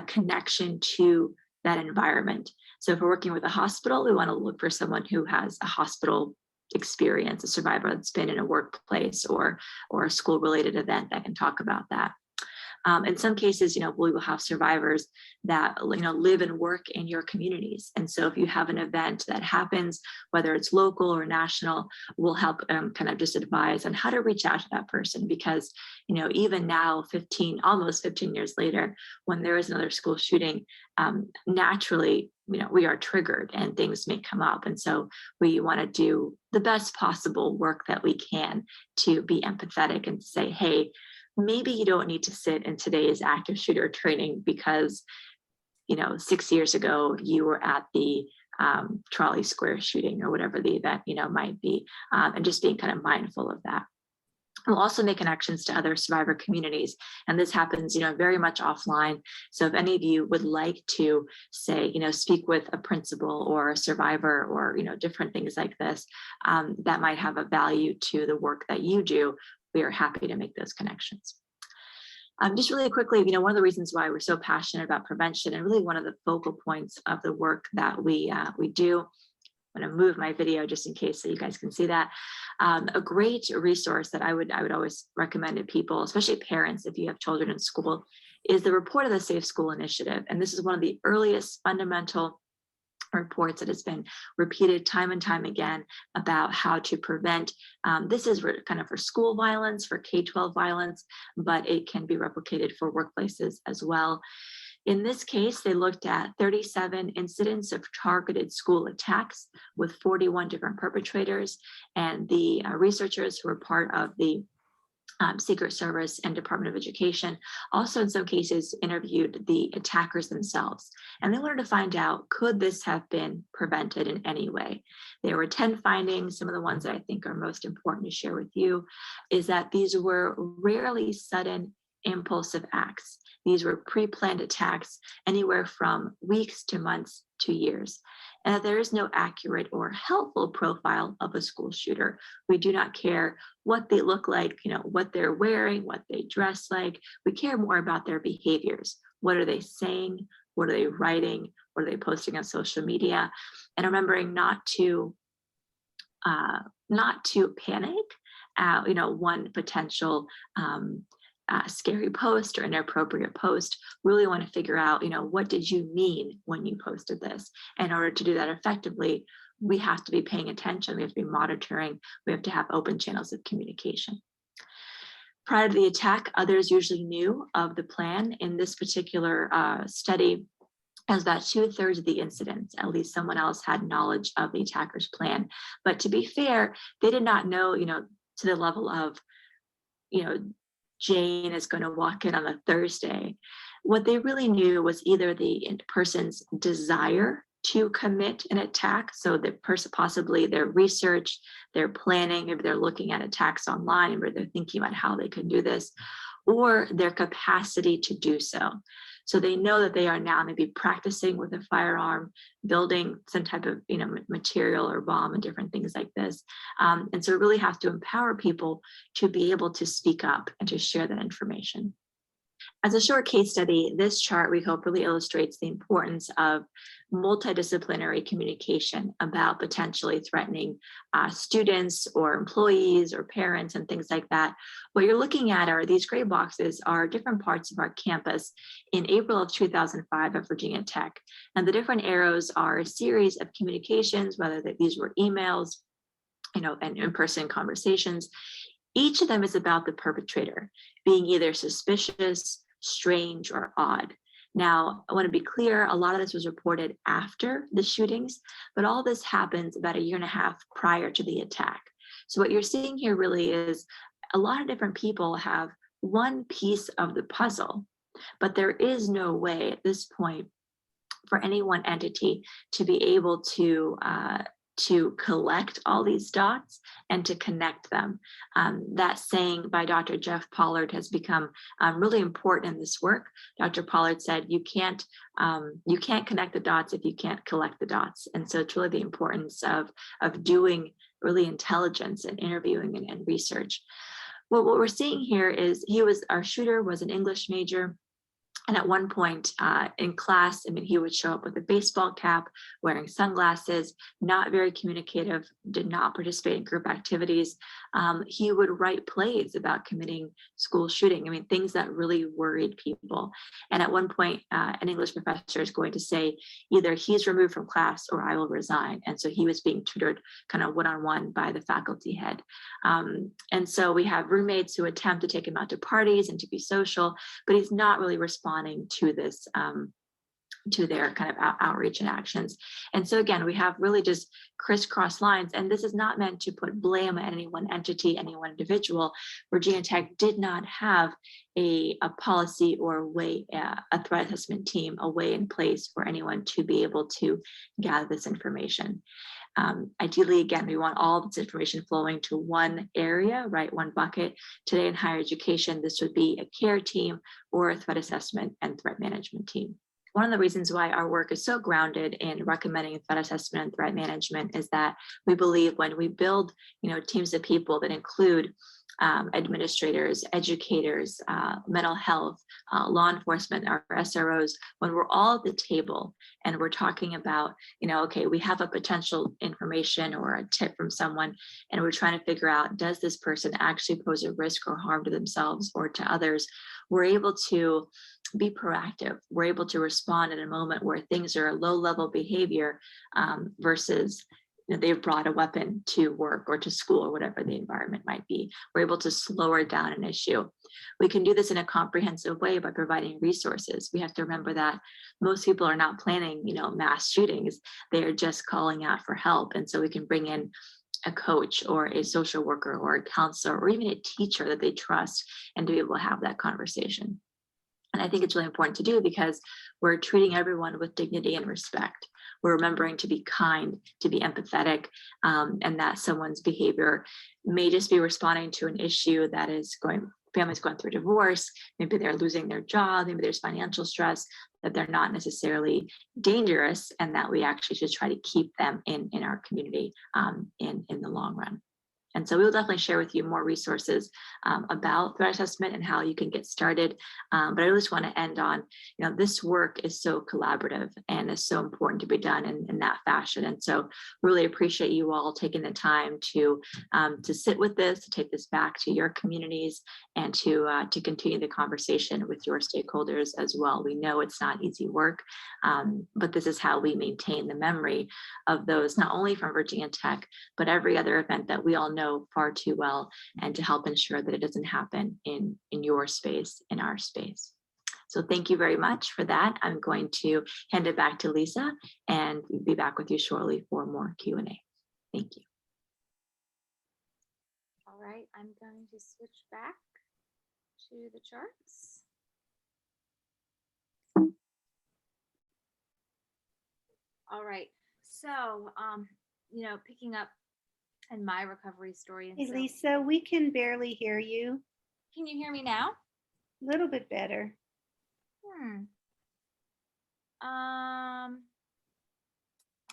connection to that environment. So if we're working with a hospital, we want to look for someone who has a hospital experience, a survivor that's been in a workplace or a school-related event that can talk about that. In some cases, we will have survivors that, live and work in your communities. And so if you have an event that happens, whether it's local or national, we'll help kind of just advise on how to reach out to that person. Because, even now, almost 15 years later, when there is another school shooting, naturally, we are triggered and things may come up. And so we want to do the best possible work that we can to be empathetic and say, hey, maybe you don't need to sit in today's active shooter training because, 6 years ago you were at the Trolley Square shooting or whatever the event, might be, and just being kind of mindful of that. We'll also make connections to other survivor communities, and this happens, very much offline. So if any of you would like to say, speak with a principal or a survivor or, different things like this, that might have a value to the work that you do, we are happy to make those connections. Just really quickly, one of the reasons why we're so passionate about prevention, and really one of the focal points of the work that we do. I'm going to move my video just in case so you guys can see that. A great resource that I would always recommend to people, especially parents, if you have children in school, is the Report of the Safe School Initiative. And this is one of the earliest fundamental reports that has been repeated time and time again about how to prevent. This is kind of for school violence, for K-12 violence, but it can be replicated for workplaces as well. In this case, they looked at 37 incidents of targeted school attacks with 41 different perpetrators, and the researchers who were part of the Secret Service and Department of Education also in some cases interviewed the attackers themselves, and they wanted to find out, could this have been prevented in any way? There were 10 findings. Some of the ones that I think are most important to share with you is that these were rarely sudden impulsive acts. These were pre-planned attacks anywhere from weeks to months to years, and that there is no accurate or helpful profile of a school shooter. We do not care what they look like, what they're wearing, what they dress like. We care more about their behaviors. What are they saying? What are they writing? What are they posting on social media? And remembering not to panic at, one potential scary post or inappropriate post. Really want to figure out, what did you mean when you posted this? In order to do that effectively, we have to be paying attention. We have to be monitoring. We have to have open channels of communication. Prior to the attack, others usually knew of the plan. In this particular study, as about 2/3 of the incidents, at least someone else had knowledge of the attacker's plan. But to be fair, they did not know, to the level of, Jane is going to walk in on a Thursday. What they really knew was either the person's desire to commit an attack. So the person, possibly their research, their planning, maybe they're looking at attacks online, or they're thinking about how they could do this, or their capacity to do so. So they know that they are now maybe practicing with a firearm, building some type of material or bomb and different things like this. And so really have to empower people to be able to speak up and to share that information. As a short case study, this chart we hope really illustrates the importance of multidisciplinary communication about potentially threatening students or employees or parents and things like that. What you're looking at are these gray boxes are different parts of our campus in April of 2005 at Virginia Tech. And the different arrows are a series of communications, whether these were emails, and in-person conversations. Each of them is about the perpetrator being either suspicious, strange, or odd. Now, I want to be clear, a lot of this was reported after the shootings, but all this happens about 1.5 years prior to the attack. So what you're seeing here really is a lot of different people have one piece of the puzzle, but there is no way at this point for any one entity to be able to collect all these dots and to connect them. That saying by Dr. Jeff Pollard has become really important in this work. Dr. Pollard said, you can't connect the dots if you can't collect the dots. And so it's really the importance of doing really intelligence and interviewing and research. Well, what we're seeing here is our shooter was an English major. And at one point in class, he would show up with a baseball cap, wearing sunglasses, not very communicative, did not participate in group activities. He would write plays about committing school shooting. Things that really worried people. And at one point, an English professor is going to say, either he's removed from class or I will resign. And so he was being tutored kind of one-on-one by the faculty head. And so we have roommates who attempt to take him out to parties and to be social, but he's not really responding to this, to their kind of outreach and actions. And so again, we have really just crisscross lines, and this is not meant to put blame at any one entity, any one individual. Virginia Tech did not have a policy or a way, a threat assessment team, a way in place for anyone to be able to gather this information. Ideally, again, we want all this information flowing to one area, right? One bucket. Today in higher education, this would be a care team or a threat assessment and threat management team. One of the reasons why our work is so grounded in recommending threat assessment and threat management is that we believe when we build, teams of people that include administrators, educators, mental health, law enforcement, our SROs, when we're all at the table and we're talking about, okay, we have a potential information or a tip from someone, and we're trying to figure out, does this person actually pose a risk or harm to themselves or to others? We're able to be proactive. We're able to respond in a moment where things are low-level behavior versus they've brought a weapon to work or to school or whatever the environment might be. We're able to slow down an issue. We can do this in a comprehensive way by providing resources. We have to remember that most people are not planning, mass shootings. They are just calling out for help. And so we can bring in a coach or a social worker or a counselor or even a teacher that they trust and to be able to have that conversation. And I think it's really important to do because we're treating everyone with dignity and respect. We're remembering to be kind, to be empathetic, and that someone's behavior may just be responding to an issue that is family's going through divorce, maybe they're losing their job, maybe there's financial stress, that they're not necessarily dangerous, and that we actually should try to keep them in our community in the long run. And so we will definitely share with you more resources about threat assessment and how you can get started. But I just want to end on, this work is so collaborative and is so important to be done in that fashion. And so really appreciate you all taking the time to sit with this, to take this back to your communities, and to continue the conversation with your stakeholders as well. We know it's not easy work, but this is how we maintain the memory of those, not only from Virginia Tech, but every other event that we all know know far too well, and to help ensure that it doesn't happen in your space, in our space. So thank you very much for that. I'm going to hand it back to Lisa, and we'll be back with you shortly for more Q&A. Thank you. All right, I'm going to switch back to the charts. All right, so, picking up in my recovery story. And Hey, so, Lisa, we can barely hear you. can you hear me now? A little bit better. I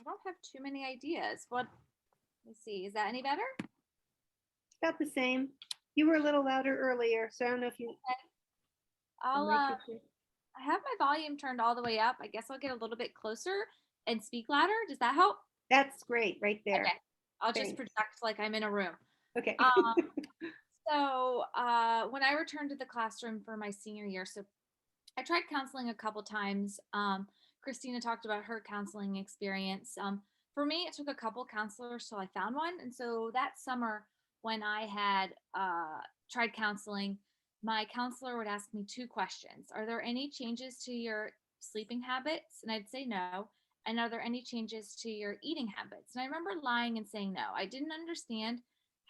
don't have too many ideas. Let me see. Is that any better? About the same. You were a little louder earlier, so I don't know if you. I'll, make I it have my volume turned all the way up. I guess I'll get a little bit closer and speak louder. Does that help? That's great, right there. Okay. I'll just Thanks. project like I'm in a room. Okay. So when I returned to the classroom for my senior year, so I tried counseling a couple times. Kristina talked about her counseling experience. For me, it took a couple counselors till I found one. And so that summer when I had tried counseling, my counselor would ask me two questions. Are there any changes to your sleeping habits? And I'd say no. And are there any changes to your eating habits? And I remember lying and saying no. I didn't understand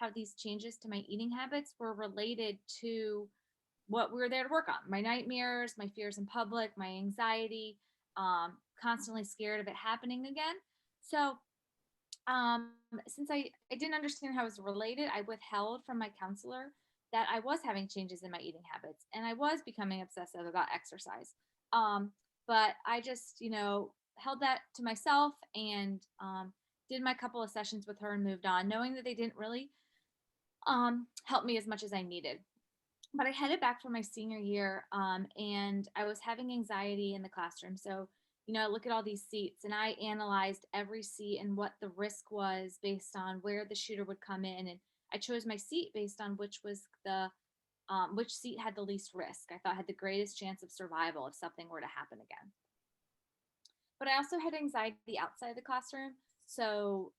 how these changes to my eating habits were related to what we were there to work on: my nightmares, my fears in public, my anxiety, constantly scared of it happening again. So since I didn't understand how it was related, I withheld from my counselor that I was having changes in my eating habits and I was becoming obsessive about exercise. But I just, held that to myself and did my couple of sessions with her and moved on, knowing that they didn't really help me as much as I needed. But I headed back for my senior year, and I was having anxiety in the classroom. So, I look at all these seats and I analyzed every seat and what the risk was based on where the shooter would come in. And I chose my seat based on which seat had the least risk. I thought had the greatest chance of survival if something were to happen again. But I also had anxiety outside the classroom. So,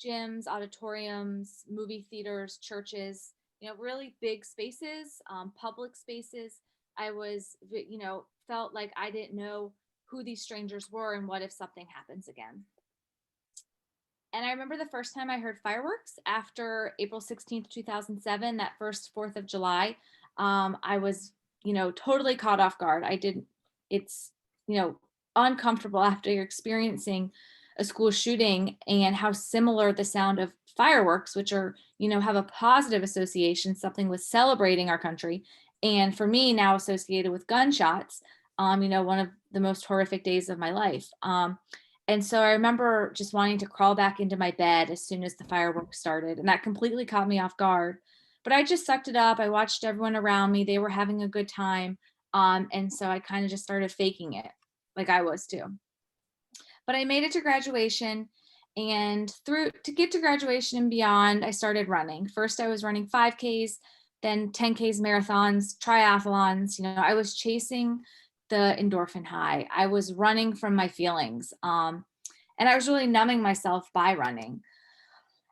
gyms, auditoriums, movie theaters, churches, really big spaces, public spaces. I was, felt like I didn't know who these strangers were and what if something happens again. And I remember the first time I heard fireworks after April 16th, 2007, that first 4th of July. I was, totally caught off guard. It's, uncomfortable after you're experiencing a school shooting and how similar the sound of fireworks, which are, have a positive association, something with celebrating our country. And for me now associated with gunshots, one of the most horrific days of my life. And so I remember just wanting to crawl back into my bed as soon as the fireworks started. And that completely caught me off guard. But I just sucked it up. I watched everyone around me. They were having a good time. And so I kind of just started faking it like I was too. But I made it to graduation, and to get to graduation and beyond, I started running. First, I was running 5Ks, then 10Ks, marathons, triathlons. I was chasing the endorphin high. I was running from my feelings. And I was really numbing myself by running.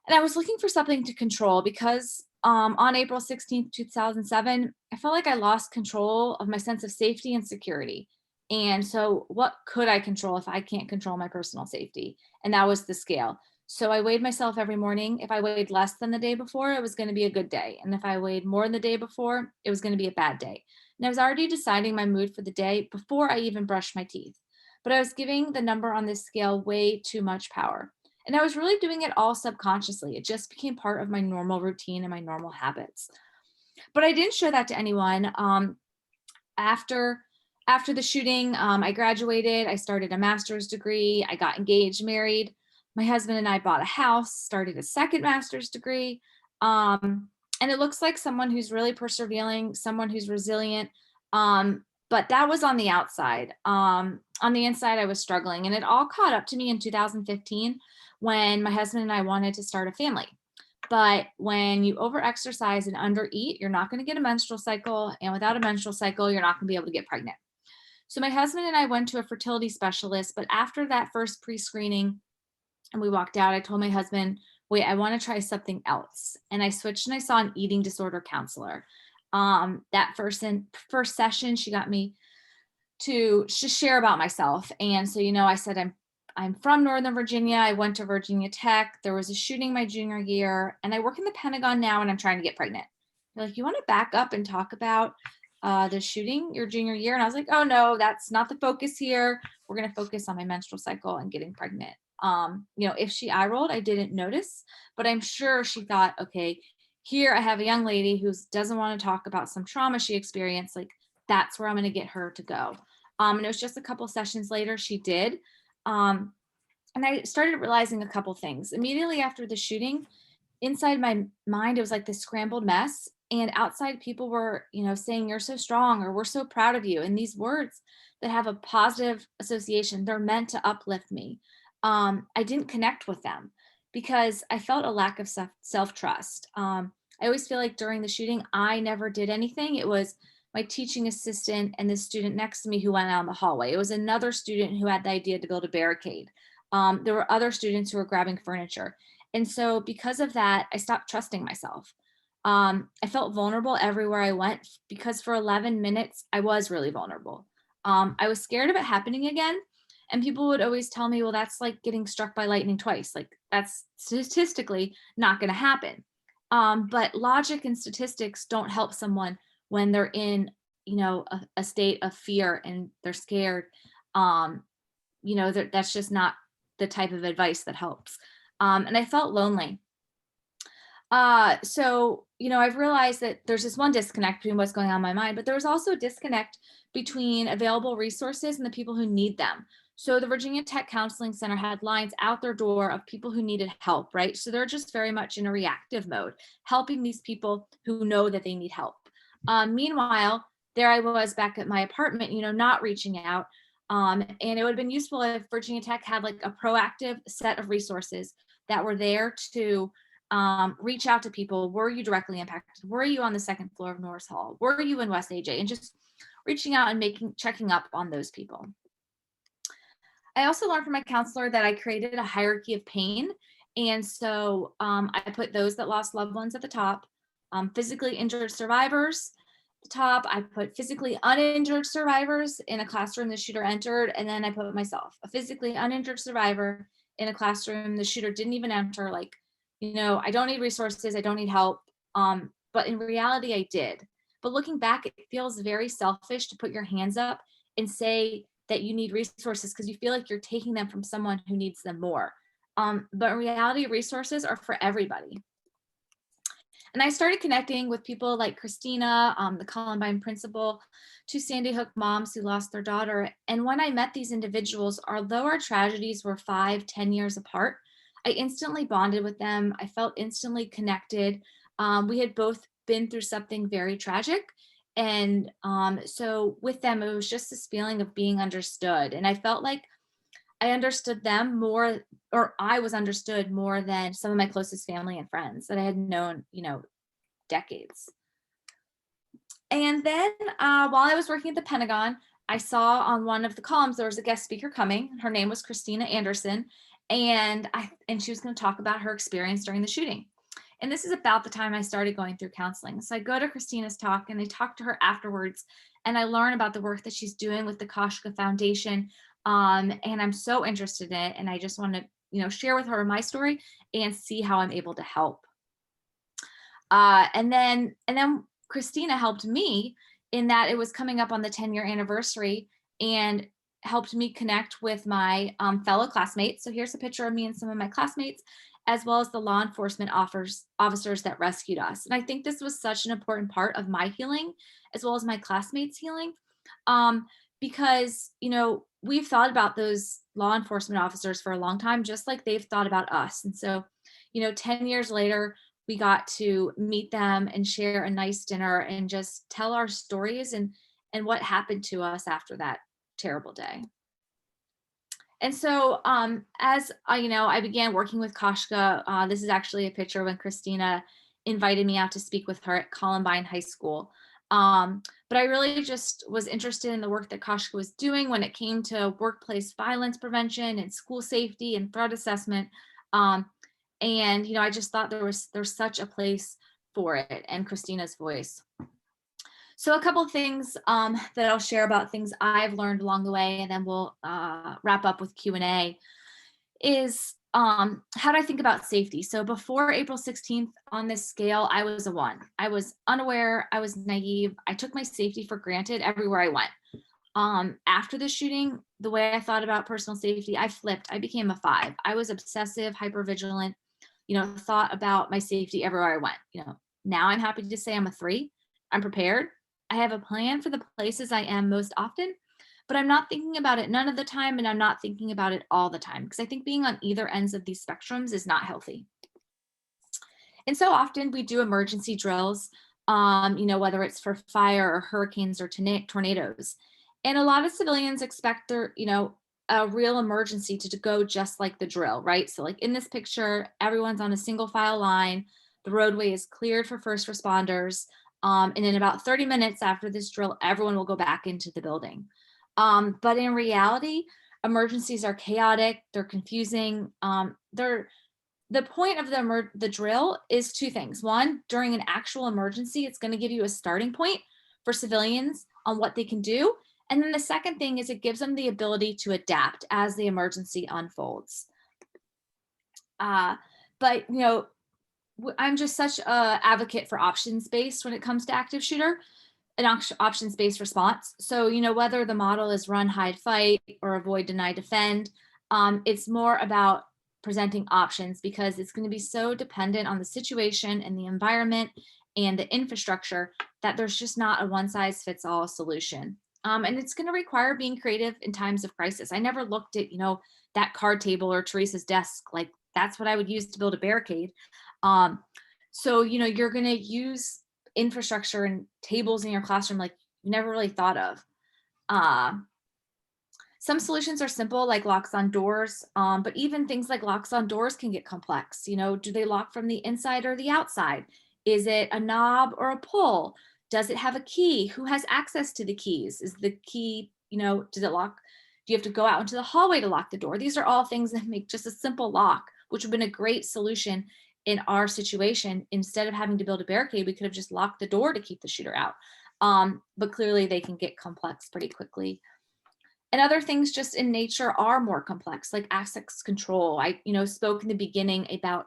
And I was looking for something to control because on April 16th, 2007, I felt like I lost control of my sense of safety and security. And so what could I control if I can't control my personal safety? And that was the scale. So I weighed myself every morning. If I weighed less than the day before, it was going to be a good day. And if I weighed more than the day before, it was going to be a bad day. And I was already deciding my mood for the day before I even brushed my teeth. But I was giving the number on this scale way too much power. And I was really doing it all subconsciously. It just became part of my normal routine and my normal habits. But I didn't show that to anyone. After the shooting, I graduated. I started a master's degree. I got engaged, married. My husband and I bought a house, started a second master's degree. And it looks like someone who's really persevering, someone who's resilient. But that was on the outside. On the inside, I was struggling. And it all caught up to me in 2015 when my husband and I wanted to start a family. But when you overexercise and undereat, you're not going to get a menstrual cycle. And without a menstrual cycle, you're not going to be able to get pregnant. So my husband and I went to a fertility specialist, but after that first pre-screening and we walked out, I told my husband, wait, I want to try something else. And I switched and I saw an eating disorder counselor. That first session, she got me to just share about myself. And so, I said, I'm from Northern Virginia. I went to Virginia Tech. There was a shooting my junior year, and I work in the Pentagon now, and I'm trying to get pregnant. They're like, you want to back up and talk about the shooting your junior year? And I was like, oh no, that's not the focus here. We're going to focus on my menstrual cycle and getting pregnant. If she eye rolled, I didn't notice, but I'm sure she thought, okay, here I have a young lady who doesn't want to talk about some trauma she experienced. Like, that's where I'm going to get her to go. And it was just a couple sessions later, she did. And I started realizing a couple things. Immediately after the shooting, inside my mind, it was like this scrambled mess. And outside, people were, saying, you're so strong, or we're so proud of you. And these words that have a positive association, they're meant to uplift me. I didn't connect with them because I felt a lack of self-trust. I always feel like during the shooting, I never did anything. It was my teaching assistant and the student next to me who went out in the hallway. It was another student who had the idea to build a barricade. There were other students who were grabbing furniture. And so because of that, I stopped trusting myself. I felt vulnerable everywhere I went because for 11 minutes, I was really vulnerable. I was scared of it happening again. And people would always tell me, well, that's like getting struck by lightning twice. Like, that's statistically not going to happen. But logic and statistics don't help someone when they're in, a state of fear and they're scared. That's just not the type of advice that helps. And I felt lonely. So, I've realized that there's this one disconnect between what's going on in my mind, but there was also a disconnect between available resources and the people who need them. So the Virginia Tech Counseling Center had lines out their door of people who needed help, right? So they're just very much in a reactive mode, helping these people who know that they need help. Meanwhile, there I was back at my apartment, not reaching out. And it would have been useful if Virginia Tech had like a proactive set of resources that were there to reach out to people. Were you directly impacted? Were you on the second floor of Norris Hall? Were you in West AJ? And just reaching out and checking up on those people. I also learned from my counselor that I created a hierarchy of pain. And so I put those that lost loved ones at the top, physically injured survivors at the top. I put physically uninjured survivors in a classroom the shooter entered. And then I put myself, a physically uninjured survivor in a classroom the shooter didn't even enter. Like, I don't need resources. I don't need help. But in reality, I did. But looking back, it feels very selfish to put your hands up and say that you need resources because you feel like you're taking them from someone who needs them more. But in reality, resources are for everybody. And I started connecting with people like Kristina, the Columbine principal, two Sandy Hook moms who lost their daughter. And when I met these individuals, although our tragedies were 5-10 years apart, I instantly bonded with them. I felt instantly connected. We had both been through something very tragic. And so with them, it was just this feeling of being understood. And I felt like I understood them more, or I was understood more than some of my closest family and friends that I had known, decades. And then while I was working at the Pentagon, I saw on one of the columns, there was a guest speaker coming. Her name was Kristina Anderson. And she was going to talk about her experience during the shooting. And this is about the time I started going through counseling. So I go to Kristina's talk and I talk to her afterwards and I learn about the work that she's doing with the Koshka Foundation. And I'm so interested in it. And I just want to, share with her my story and see how I'm able to help. And then Kristina helped me in that it was coming up on the 10-year anniversary and helped me connect with my fellow classmates. So here's a picture of me and some of my classmates, as well as the law enforcement officers that rescued us. And I think this was such an important part of my healing, as well as my classmates' healing, because, we've thought about those law enforcement officers for a long time, just like they've thought about us. And so, 10 years later, we got to meet them and share a nice dinner and just tell our stories and what happened to us after that terrible day. And so as I began working with Koshka, this is actually a picture when Kristina invited me out to speak with her at Columbine High School. But I really just was interested in the work that Koshka was doing when it came to workplace violence prevention and school safety and threat assessment. And, I just thought there's such a place for it, and Kristina's voice. So a couple of things that I'll share about things I've learned along the way, and then we'll wrap up with Q&A, is how do I think about safety? So before April 16th on this scale, I was a 1. I was unaware, I was naive, I took my safety for granted everywhere I went. After the shooting, the way I thought about personal safety, I flipped. I became a 5. I was obsessive, hypervigilant, thought about my safety everywhere I went. Now I'm happy to say I'm a 3. I'm prepared. I have a plan for the places I am most often, but I'm not thinking about it none of the time, and I'm not thinking about it all the time, because I think being on either ends of these spectrums is not healthy. And so often we do emergency drills, whether it's for fire or hurricanes or tornadoes. And a lot of civilians expect their, a real emergency to go just like the drill, right? So like in this picture, everyone's on a single file line. The roadway is cleared for first responders. And in about 30 minutes after this drill, everyone will go back into the building. But in reality, emergencies are chaotic, they're confusing. The point of the drill is 2 things. One, during an actual emergency, it's going to give you a starting point for civilians on what they can do. And then the second thing is it gives them the ability to adapt as the emergency unfolds. But I'm just such an advocate for options-based when it comes to active shooter, an options-based response. So, whether the model is run, hide, fight, or avoid, deny, defend, it's more about presenting options, because it's going to be so dependent on the situation and the environment and the infrastructure that there's just not a one-size-fits-all solution. And it's going to require being creative in times of crisis. I never looked at, that card table or Teresa's desk like that's what I would use to build a barricade. So, you're going to use infrastructure and tables in your classroom like you never really thought of. Some solutions are simple, like locks on doors, but even things like locks on doors can get complex. Do they lock from the inside or the outside? Is it a knob or a pull? Does it have a key? Who has access to the keys? Is the key, does it lock? Do you have to go out into the hallway to lock the door? These are all things that make just a simple lock, which would have been a great solution in our situation. Instead of having to build a barricade, we could have just locked the door to keep the shooter out. But clearly they can get complex pretty quickly. And other things just in nature are more complex, like access control. I, spoke in the beginning about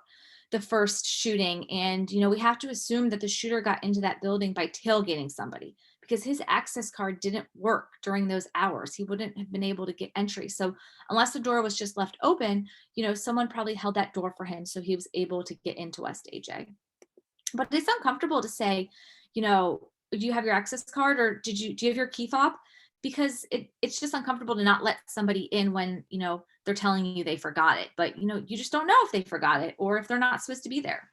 the first shooting, and, we have to assume that the shooter got into that building by tailgating somebody, because his access card didn't work during those hours. He wouldn't have been able to get entry. So unless the door was just left open, someone probably held that door for him, so he was able to get into West AJ. But it's uncomfortable to say, do you have your access card, or do you have your key fob? Because it's just uncomfortable to not let somebody in when, they're telling you they forgot it, but, you just don't know if they forgot it or if they're not supposed to be there.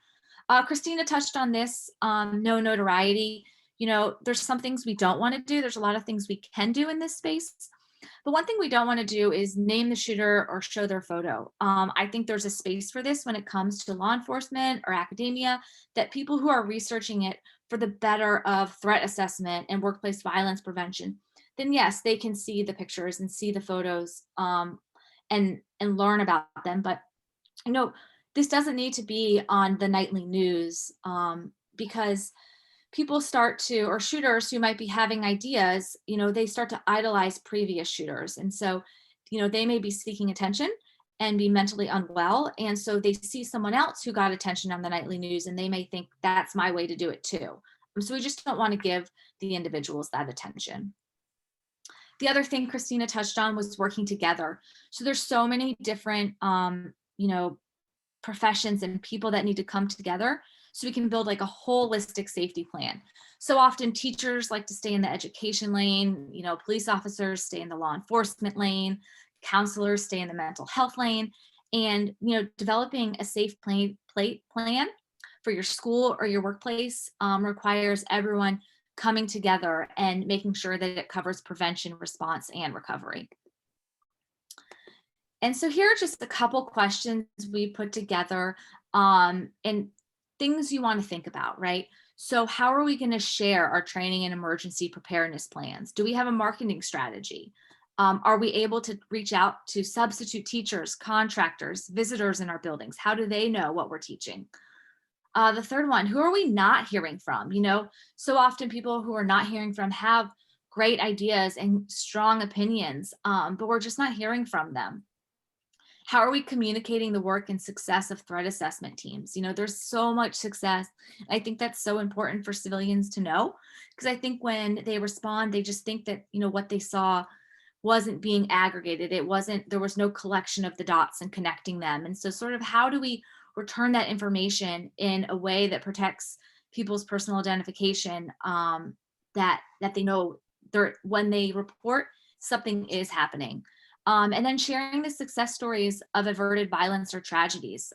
Kristina touched on this, no notoriety. There's some things we don't want to do. There's a lot of things we can do in this space. But one thing we don't want to do is name the shooter or show their photo. I think there's a space for this when it comes to law enforcement or academia, that people who are researching it for the better of threat assessment and workplace violence prevention, then yes, they can see the pictures and see the photos and learn about them. But, this doesn't need to be on the nightly news, because people start to, or shooters who might be having ideas, they start to idolize previous shooters. And so, they may be seeking attention and be mentally unwell. And so they see someone else who got attention on the nightly news, and they may think that's my way to do it too. So we just don't want to give the individuals that attention. The other thing Kristina touched on was working together. So there's so many different, professions and people that need to come together so we can build like a holistic safety plan. So often teachers like to stay in the education lane, police officers stay in the law enforcement lane, counselors stay in the mental health lane, and, developing a safe plan for your school or your workplace requires everyone coming together and making sure that it covers prevention, response, and recovery. And so here are just a couple questions we put together and things you want to think about, right? So how are we going to share our training and emergency preparedness plans? Do we have a marketing strategy? Are we able to reach out to substitute teachers, contractors, visitors in our buildings? How do they know what we're teaching? The third one, who are we not hearing from? You know, so often people who are not hearing from have great ideas and strong opinions, but we're just not hearing from them. How are we communicating the work and success of threat assessment teams? You know, there's so much success. I think that's so important for civilians to know, because I think when they respond, they just think that, you know, what they saw wasn't being aggregated. It wasn't, there was no collection of the dots and connecting them. And so sort of how do we return that information in a way that protects people's personal identification, that they know they're, when they report, something is happening. And then sharing the success stories of averted violence or tragedies.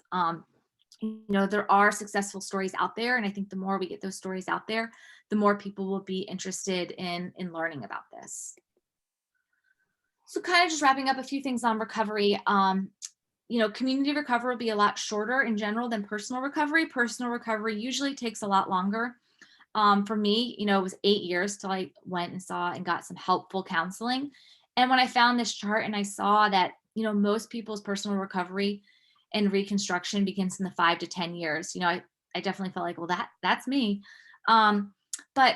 You know, there are successful stories out there, and I think the more we get those stories out there, the more people will be interested in learning about this. So kind of just wrapping up a few things on recovery. You know, community recovery will be a lot shorter in general than personal recovery. Personal recovery usually takes a lot longer. For me, you know, it was 8 years till I went and saw and got some helpful counseling. And when I found this chart and I saw that, you know, most people's personal recovery and reconstruction begins in the 5 to 10 years, you know, I definitely felt like, well, that's me. But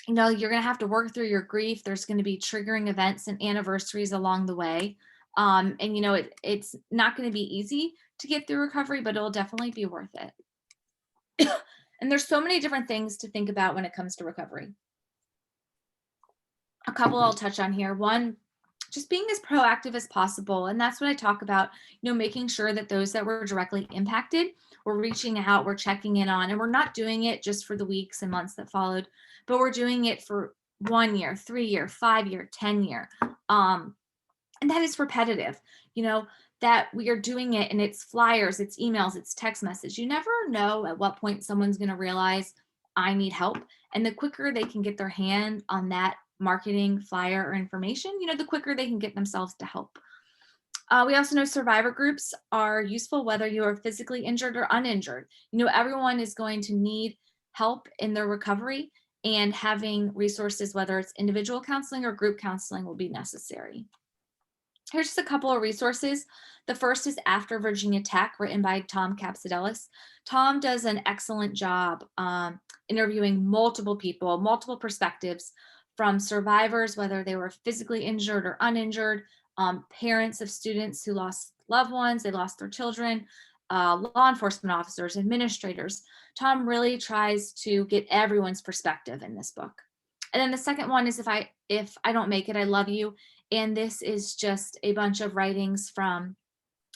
you know, you're going to have to work through your grief. There's going to be triggering events and anniversaries along the way. And, you know, it's not going to be easy to get through recovery, but it'll definitely be worth it. And there's so many different things to think about when it comes to recovery. A couple I'll touch on here. One, just being as proactive as possible. And that's what I talk about, you know, making sure that those that were directly impacted, we're reaching out, we're checking in on, and we're not doing it just for the weeks and months that followed, but we're doing it for 1 year, 3 year, 5 year, 10 year. And that is repetitive, you know, that we are doing it, and it's flyers, it's emails, it's text message. You never know at what point someone's going to realize I need help. And the quicker they can get their hand on that marketing flyer or information, you know, the quicker they can get themselves to help. We also know survivor groups are useful whether you are physically injured or uninjured. You know, everyone is going to need help in their recovery, and having resources, whether it's individual counseling or group counseling, will be necessary. Here's just a couple of resources. The first is After Virginia Tech, written by Tom Capsidelis. Tom does an excellent job interviewing multiple people, multiple perspectives, from survivors, whether they were physically injured or uninjured, parents of students who lost loved ones, they lost their children, law enforcement officers, administrators. Tom really tries to get everyone's perspective in this book. And then the second one is If I Don't Make It, I Love You. And this is just a bunch of writings from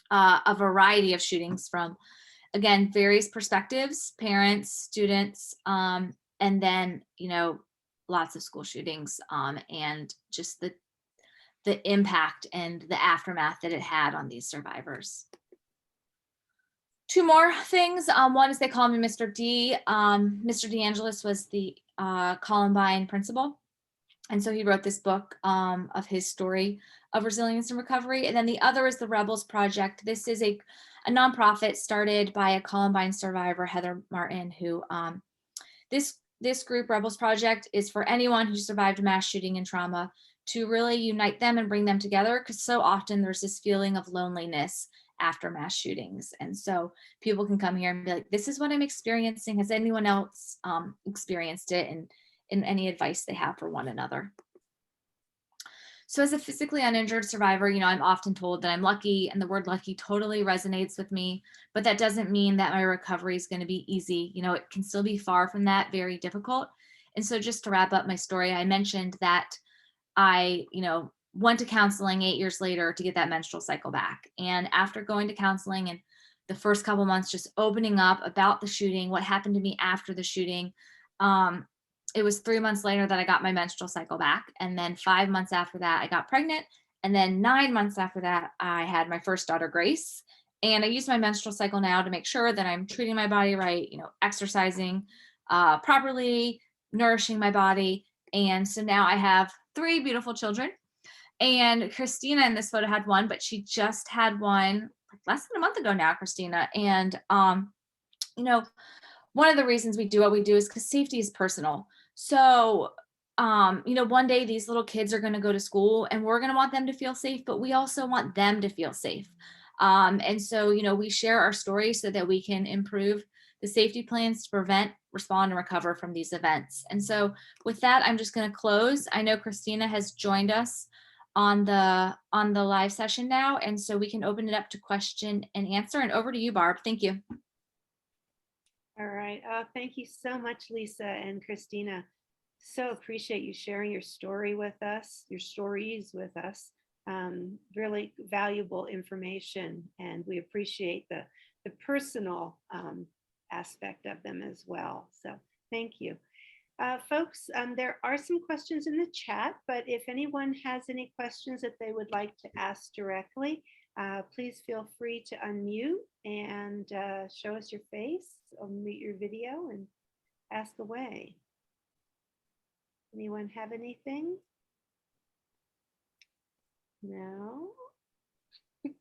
a variety of shootings from, again, various perspectives, parents, students, and then, you know, lots of school shootings, and just the impact and the aftermath that it had on these survivors. Two more things. One is they call me Mr. D. Mr. DeAngelis was the Columbine principal. And so he wrote this book of his story of resilience and recovery. And then the other is the Rebels Project. This is a nonprofit started by a Columbine survivor, Heather Martin, who this group, Rebels Project, is for anyone who survived a mass shooting and trauma, to really unite them and bring them together, because so often there's this feeling of loneliness after mass shootings. And so people can come here and be like, this is what I'm experiencing. Has anyone else experienced it? And any advice they have for one another. So as a physically uninjured survivor, you know, I'm often told that I'm lucky, and the word lucky totally resonates with me, but that doesn't mean that my recovery is going to be easy. You know, it can still be far from that, very difficult. And so just to wrap up my story, I mentioned that I, you know, went to counseling 8 years later to get that menstrual cycle back. And after going to counseling and the first couple months just opening up about the shooting, what happened to me after the shooting, it was 3 months later that I got my menstrual cycle back. And then 5 months after that, I got pregnant. And then 9 months after that, I had my first daughter, Grace. And I use my menstrual cycle now to make sure that I'm treating my body right, you know, exercising properly, nourishing my body. And so now I have 3 beautiful children. And Kristina in this photo had one, but she just had one like less than a month ago now, Kristina. And, you know, one of the reasons we do what we do is because safety is personal. So you know, one day these little kids are going to go to school and we're going to want them to feel safe, but we also want them to feel safe. And so, you know, we share our stories so that we can improve the safety plans to prevent, respond, and recover from these events. And so with that, I'm just going to close. I know Kristina has joined us on the live session now. And so we can open it up to question and answer. And over to you, Barb. Thank you. All right. Thank you so much, Lisa and Kristina. So appreciate you sharing your story with us, your stories with us. Really valuable information, and we appreciate the personal aspect of them as well. So thank you. Folks, there are some questions in the chat, but if anyone has any questions that they would like to ask directly, please feel free to unmute and show us your face, unmute your video and ask away. Anyone have anything? No?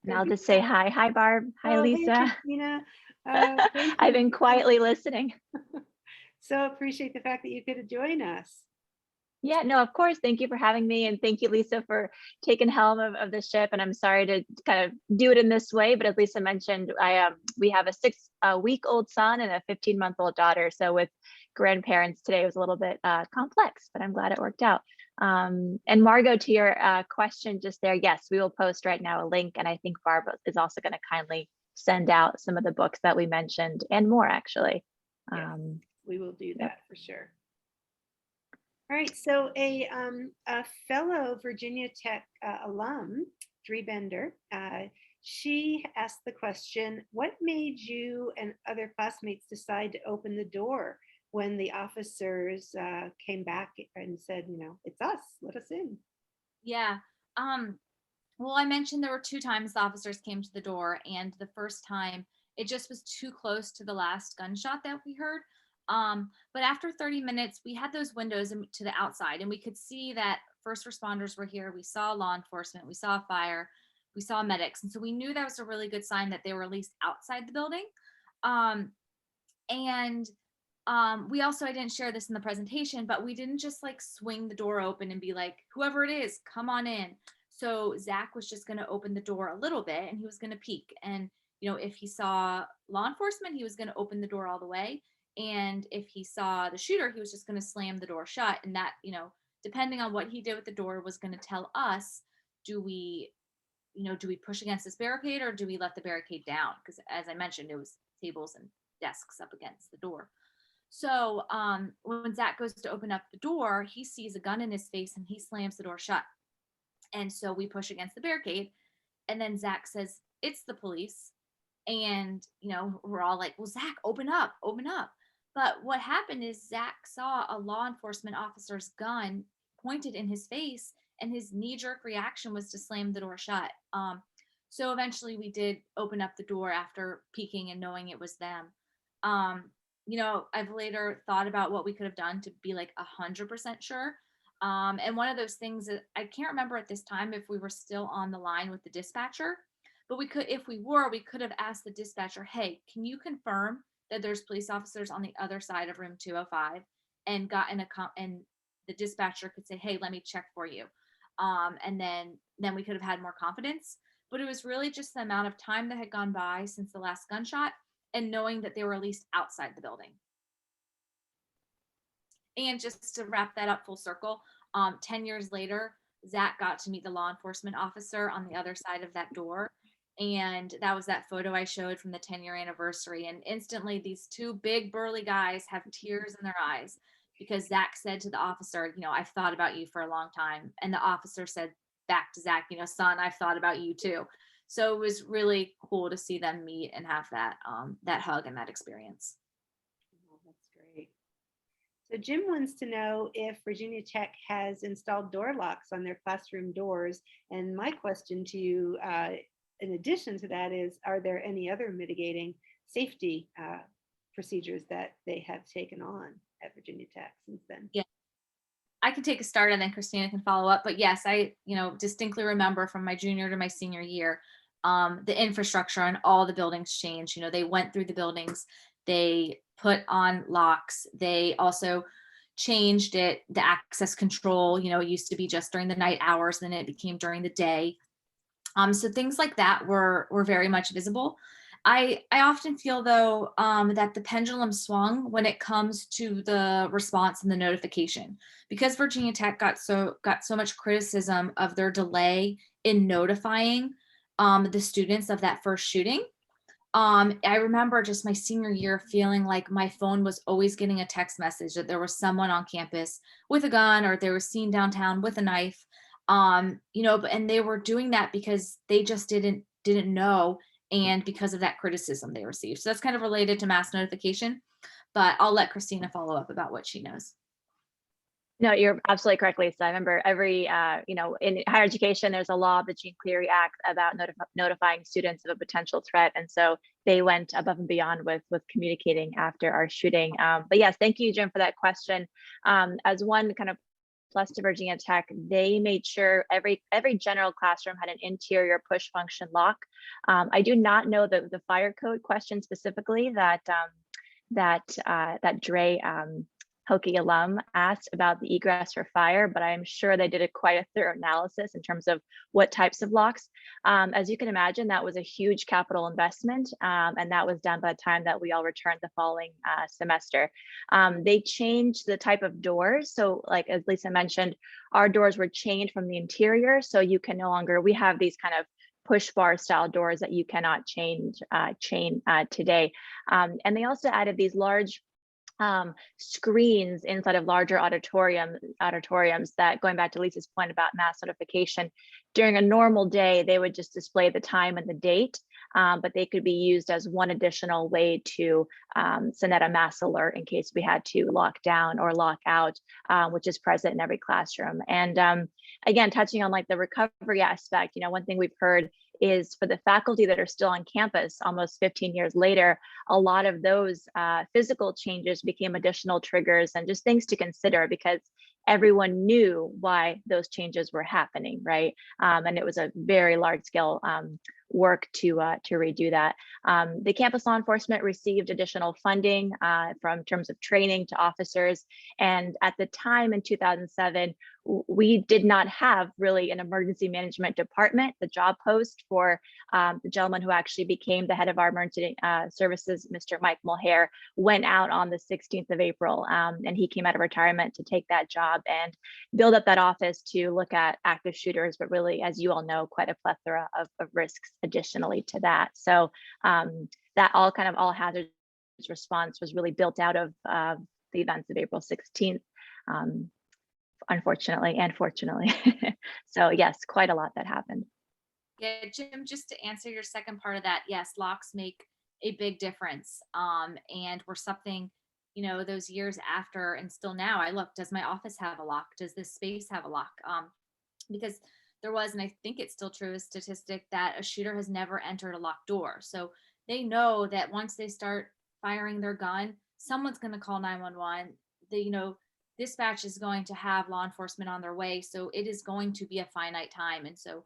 And I'll just say hi. Hi, Barb. Hi, Oh, hey, Lisa. Kristina. Thank I've you. been quietly listening. So appreciate the fact that you could join us. Yeah, no, of course. Thank you for having me. And thank you, Lisa, for taking helm of the ship. And I'm sorry to kind of do it in this way, but as Lisa mentioned, we have a 6-week-old son and a 15-month-old daughter. So with grandparents today, it was a little bit complex, but I'm glad it worked out. And Margot, to your question just there, yes, we will post right now a link. And I think Barb is also going to kindly send out some of the books that we mentioned and more, actually. Yes, we will do that Yep. for sure. All right, so a fellow Virginia Tech alum, Dree Bender, she asked the question, what made you and other classmates decide to open the door when the officers came back and said, you know, it's us, let us in? Yeah. Well, I mentioned there were 2 times the officers came to the door, and the first time it just was too close to the last gunshot that we heard. But after 30 minutes, we had those windows to the outside and we could see that first responders were here. We saw law enforcement, we saw fire, we saw medics. And so we knew that was a really good sign that they were at least outside the building. And we also, I didn't share this in the presentation, but we didn't just like swing the door open and be like, whoever it is, come on in. So Zach was just going to open the door a little bit and he was going to peek. And, you know, if he saw law enforcement, he was going to open the door all the way. And if he saw the shooter, he was just going to slam the door shut. And that, you know, depending on what he did with the door was going to tell us, do we push against this barricade or do we let the barricade down? Because as I mentioned, it was tables and desks up against the door. So when Zach goes to open up the door, he sees a gun in his face and he slams the door shut. And so we push against the barricade. And then Zach says, it's the police. And, you know, we're all like, well, Zach, open up, open up. But what happened is Zach saw a law enforcement officer's gun pointed in his face and his knee-jerk reaction was to slam the door shut. So eventually we did open up the door after peeking and knowing it was them. You know, I've later thought about what we could have done to be like 100% sure. And one of those things that I can't remember at this time if we were still on the line with the dispatcher, but we could, if we were, we could have asked the dispatcher, hey, can you confirm that there's police officers on the other side of room 205 and gotten and the dispatcher could say, hey, let me check for you. And then we could have had more confidence. But it was really just the amount of time that had gone by since the last gunshot and knowing that they were at least outside the building. And just to wrap that up full circle, 10 years later, Zach got to meet the law enforcement officer on the other side of that door. And that was that photo I showed from the 10-year anniversary. And instantly these 2 big burly guys have tears in their eyes because Zach said to the officer, you know, I've thought about you for a long time. And the officer said back to Zach, you know, son, I've thought about you too. So it was really cool to see them meet and have that that hug and that experience. Oh, that's great. So Jim wants to know if Virginia Tech has installed door locks on their classroom doors. And my question to you, in addition to that, is, are there any other mitigating safety procedures that they have taken on at Virginia Tech since then? Yeah, I can take a start and then Kristina can follow up. But yes, I, you know, distinctly remember from my junior to my senior year, the infrastructure on all the buildings changed. You know, they went through the buildings, they put on locks. They also, changed it, the access control, you know, it used to be just during the night hours, then it became during the day. So things like that were very much visible. I often feel though that the pendulum swung when it comes to the response and the notification, because Virginia Tech got so much criticism of their delay in notifying the students of that first shooting. I remember just my senior year feeling like my phone was always getting a text message that there was someone on campus with a gun, or they were seen downtown with a knife. You know, and they were doing that because they just didn't know, and because of that criticism they received. So that's kind of related to mass notification, but I'll let Kristina follow up about what she knows. No, you're absolutely correct, Lisa. I remember every, you know, in higher education, there's a law, the Jean Cleary Act, about notifying students of a potential threat. And so they went above and beyond with communicating after our shooting. But yes, thank you, Jim, for that question. As one kind of plus to Virginia Tech, they made sure every general classroom had an interior push function lock. I do not know the fire code question specifically that Dre Hokie alum asked about the egress for fire, but I'm sure they did quite a thorough analysis in terms of what types of locks. As you can imagine, that was a huge capital investment, and that was done by the time that we all returned the following semester. They changed the type of doors. So like, as Lisa mentioned, our doors were chained from the interior. So you can no longer, we have these kind of push bar style doors that you cannot chain today. And they also added these large screens inside of larger auditoriums that, going back to Lisa's point about mass notification, during a normal day, they would just display the time and the date, but they could be used as one additional way to send out a mass alert in case we had to lock down or lock out, which is present in every classroom. And again, touching on like the recovery aspect, you know, one thing we've heard is for the faculty that are still on campus almost 15 years later, a lot of those physical changes became additional triggers and just things to consider, because everyone knew why those changes were happening, right? And it was a very large scale work to redo that. The campus law enforcement received additional funding from terms of training to officers. And at the time in 2007, we did not have really an emergency management department. The job post for the gentleman who actually became the head of our emergency services, Mr. Mike Mulhare, went out on the 16th of April. And he came out of retirement to take that job and build up that office to look at active shooters, but really, as you all know, quite a plethora of risks additionally to that. So that all hazards response was really built out of the events of April 16th. Unfortunately and fortunately. So yes, quite a lot that happened. Yeah, Jim, just to answer your second part of that, yes, locks make a big difference. And were something, you know, those years after and still now, I look, does my office have a lock? Does this space have a lock? Because there was, and I think it's still true, a statistic that a shooter has never entered a locked door. So they know that once they start firing their gun, someone's going to call 911. You know, dispatch is going to have law enforcement on their way. So it is going to be a finite time. And so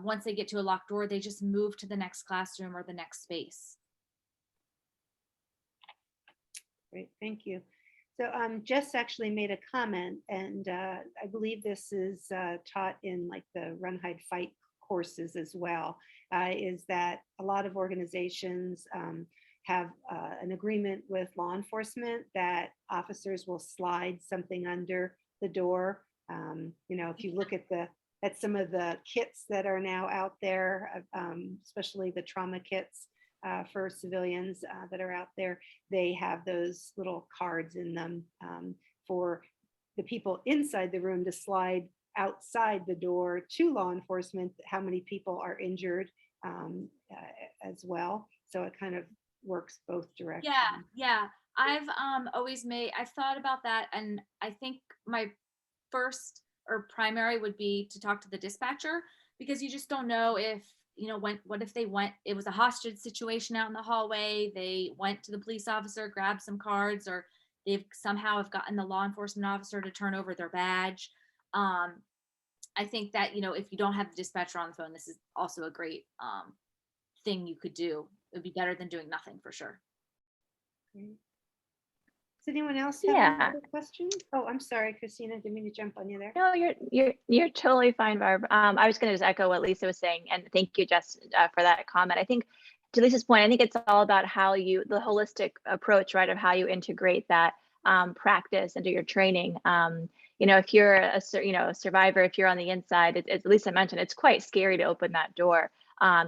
once they get to a locked door, they just move to the next classroom or the next space. Great, thank you. So Jess actually made a comment, and I believe this is taught in like the Run, Hide, Fight courses as well, is that a lot of organizations have an agreement with law enforcement that officers will slide something under the door. You know, if you look at some of the kits that are now out there, especially the trauma kits for civilians that are out there, they have those little cards in them for the people inside the room to slide outside the door to law enforcement how many people are injured as well. So it kind of works both directions. Yeah. I've I've thought about that, and I think my first or primary would be to talk to the dispatcher, because you just don't know if, you know, what if it was a hostage situation out in the hallway, they went to the police officer, grabbed some cards, or they've somehow have gotten the law enforcement officer to turn over their badge. I think that, you know, if you don't have the dispatcher on the phone, this is also a great thing you could do. It would be better than doing nothing, for sure. Great. anyone else have any Yeah. other questions? Oh, I'm sorry, Kristina, didn't mean to jump on you there. No, you're totally fine, Barb. I was going to just echo what Lisa was saying, and thank you, Jess, for that comment. I think to Lisa's point, I think it's all about how the holistic approach, right, of how you integrate that practice into your training. You know, if you're a survivor, if you're on the inside, as Lisa mentioned, it's quite scary to open that door.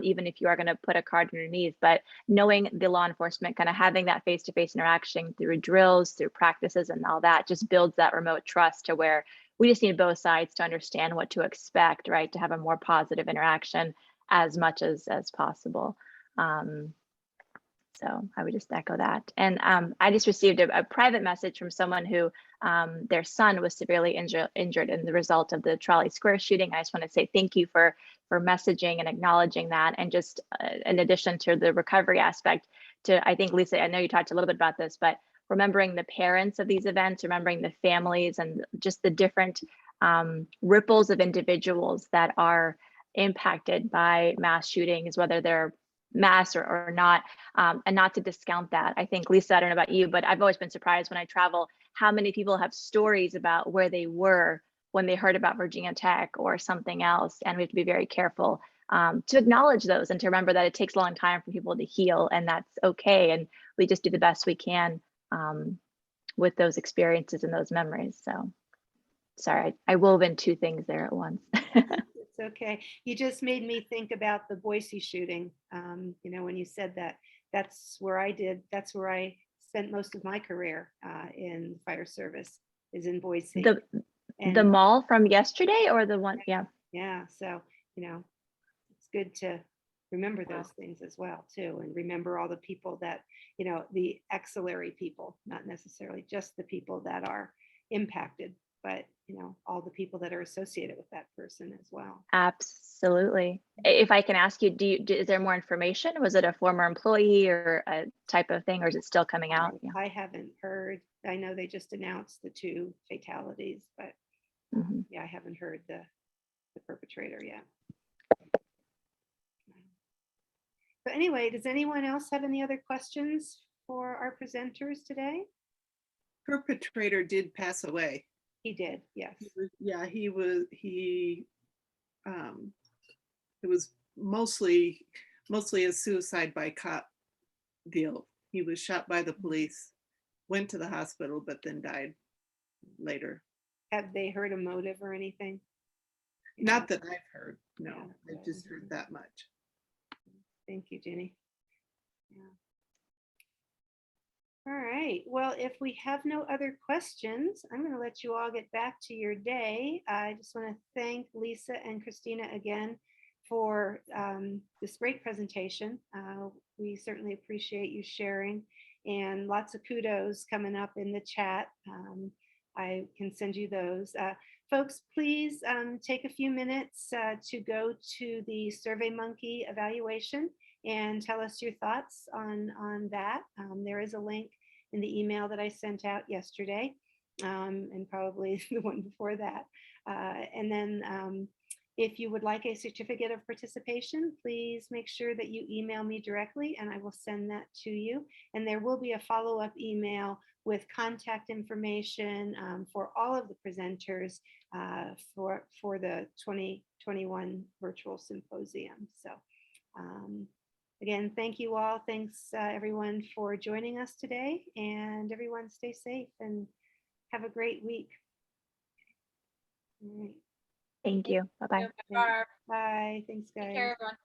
Even if you are going to put a card underneath, but knowing the law enforcement, kind of having that face-to-face interaction through drills, through practices and all that just builds that remote trust to where we just need both sides to understand what to expect, right? To have a more positive interaction as much as possible. So I would just echo that. And I just received a private message from someone who their son was severely injured in the result of the Trolley Square shooting. I just want to say thank you for messaging and acknowledging that. And just in addition to the recovery aspect, I think, Lisa, I know you talked a little bit about this, but remembering the parents of these events, remembering the families, and just the different ripples of individuals that are impacted by mass shootings, whether they're mass or not, and not to discount that. I think, Lisa, I don't know about you, but I've always been surprised when I travel how many people have stories about where they were when they heard about Virginia Tech or something else, and we have to be very careful to acknowledge those and to remember that it takes a long time for people to heal, and that's okay, and we just do the best we can with those experiences and those memories. So sorry, I wove in two things there at once. It's okay. You just made me think about the Boise shooting. You know, when you said that, that's where I spent most of my career in fire service, is in Boise. The mall from yesterday, or the one? Yeah. Yeah. So, you know, it's good to remember those things as well too, and remember all the people that, you know, the axillary people, not necessarily just the people that are impacted, but, you know, all the people that are associated with that person as well. Absolutely. If I can ask you, is there more information? Was it a former employee or a type of thing, or is it still coming out? Yeah. I haven't heard. I know they just announced the 2 fatalities, but yeah, I haven't heard the perpetrator yet. But anyway, does anyone else have any other questions for our presenters today? Perpetrator did pass away. He did, yes. Yeah, it was mostly a suicide by cop deal. He was shot by the police, went to the hospital, but then died later. Have they heard a motive or anything? Not that I've heard, no. Yeah. I've just heard that much. Thank you, Jenny. Yeah. All right, well, if we have no other questions, I'm going to let you all get back to your day. I just want to thank Lisa and Kristina again for this great presentation. We certainly appreciate you sharing, and lots of kudos coming up in the chat. I can send you those. Folks, please take a few minutes to go to the SurveyMonkey evaluation and tell us your thoughts on that. There is a link in the email that I sent out yesterday, and probably the one before that. And then if you would like a certificate of participation, please make sure that you email me directly and I will send that to you. And there will be a follow-up email with contact information for all of the presenters for the 2021 virtual symposium. So again, thank you all. Thanks everyone for joining us today, and everyone stay safe and have a great week. All right. Thank you. Bye-bye. Barb. Bye. Thanks, guys. Take care, everyone.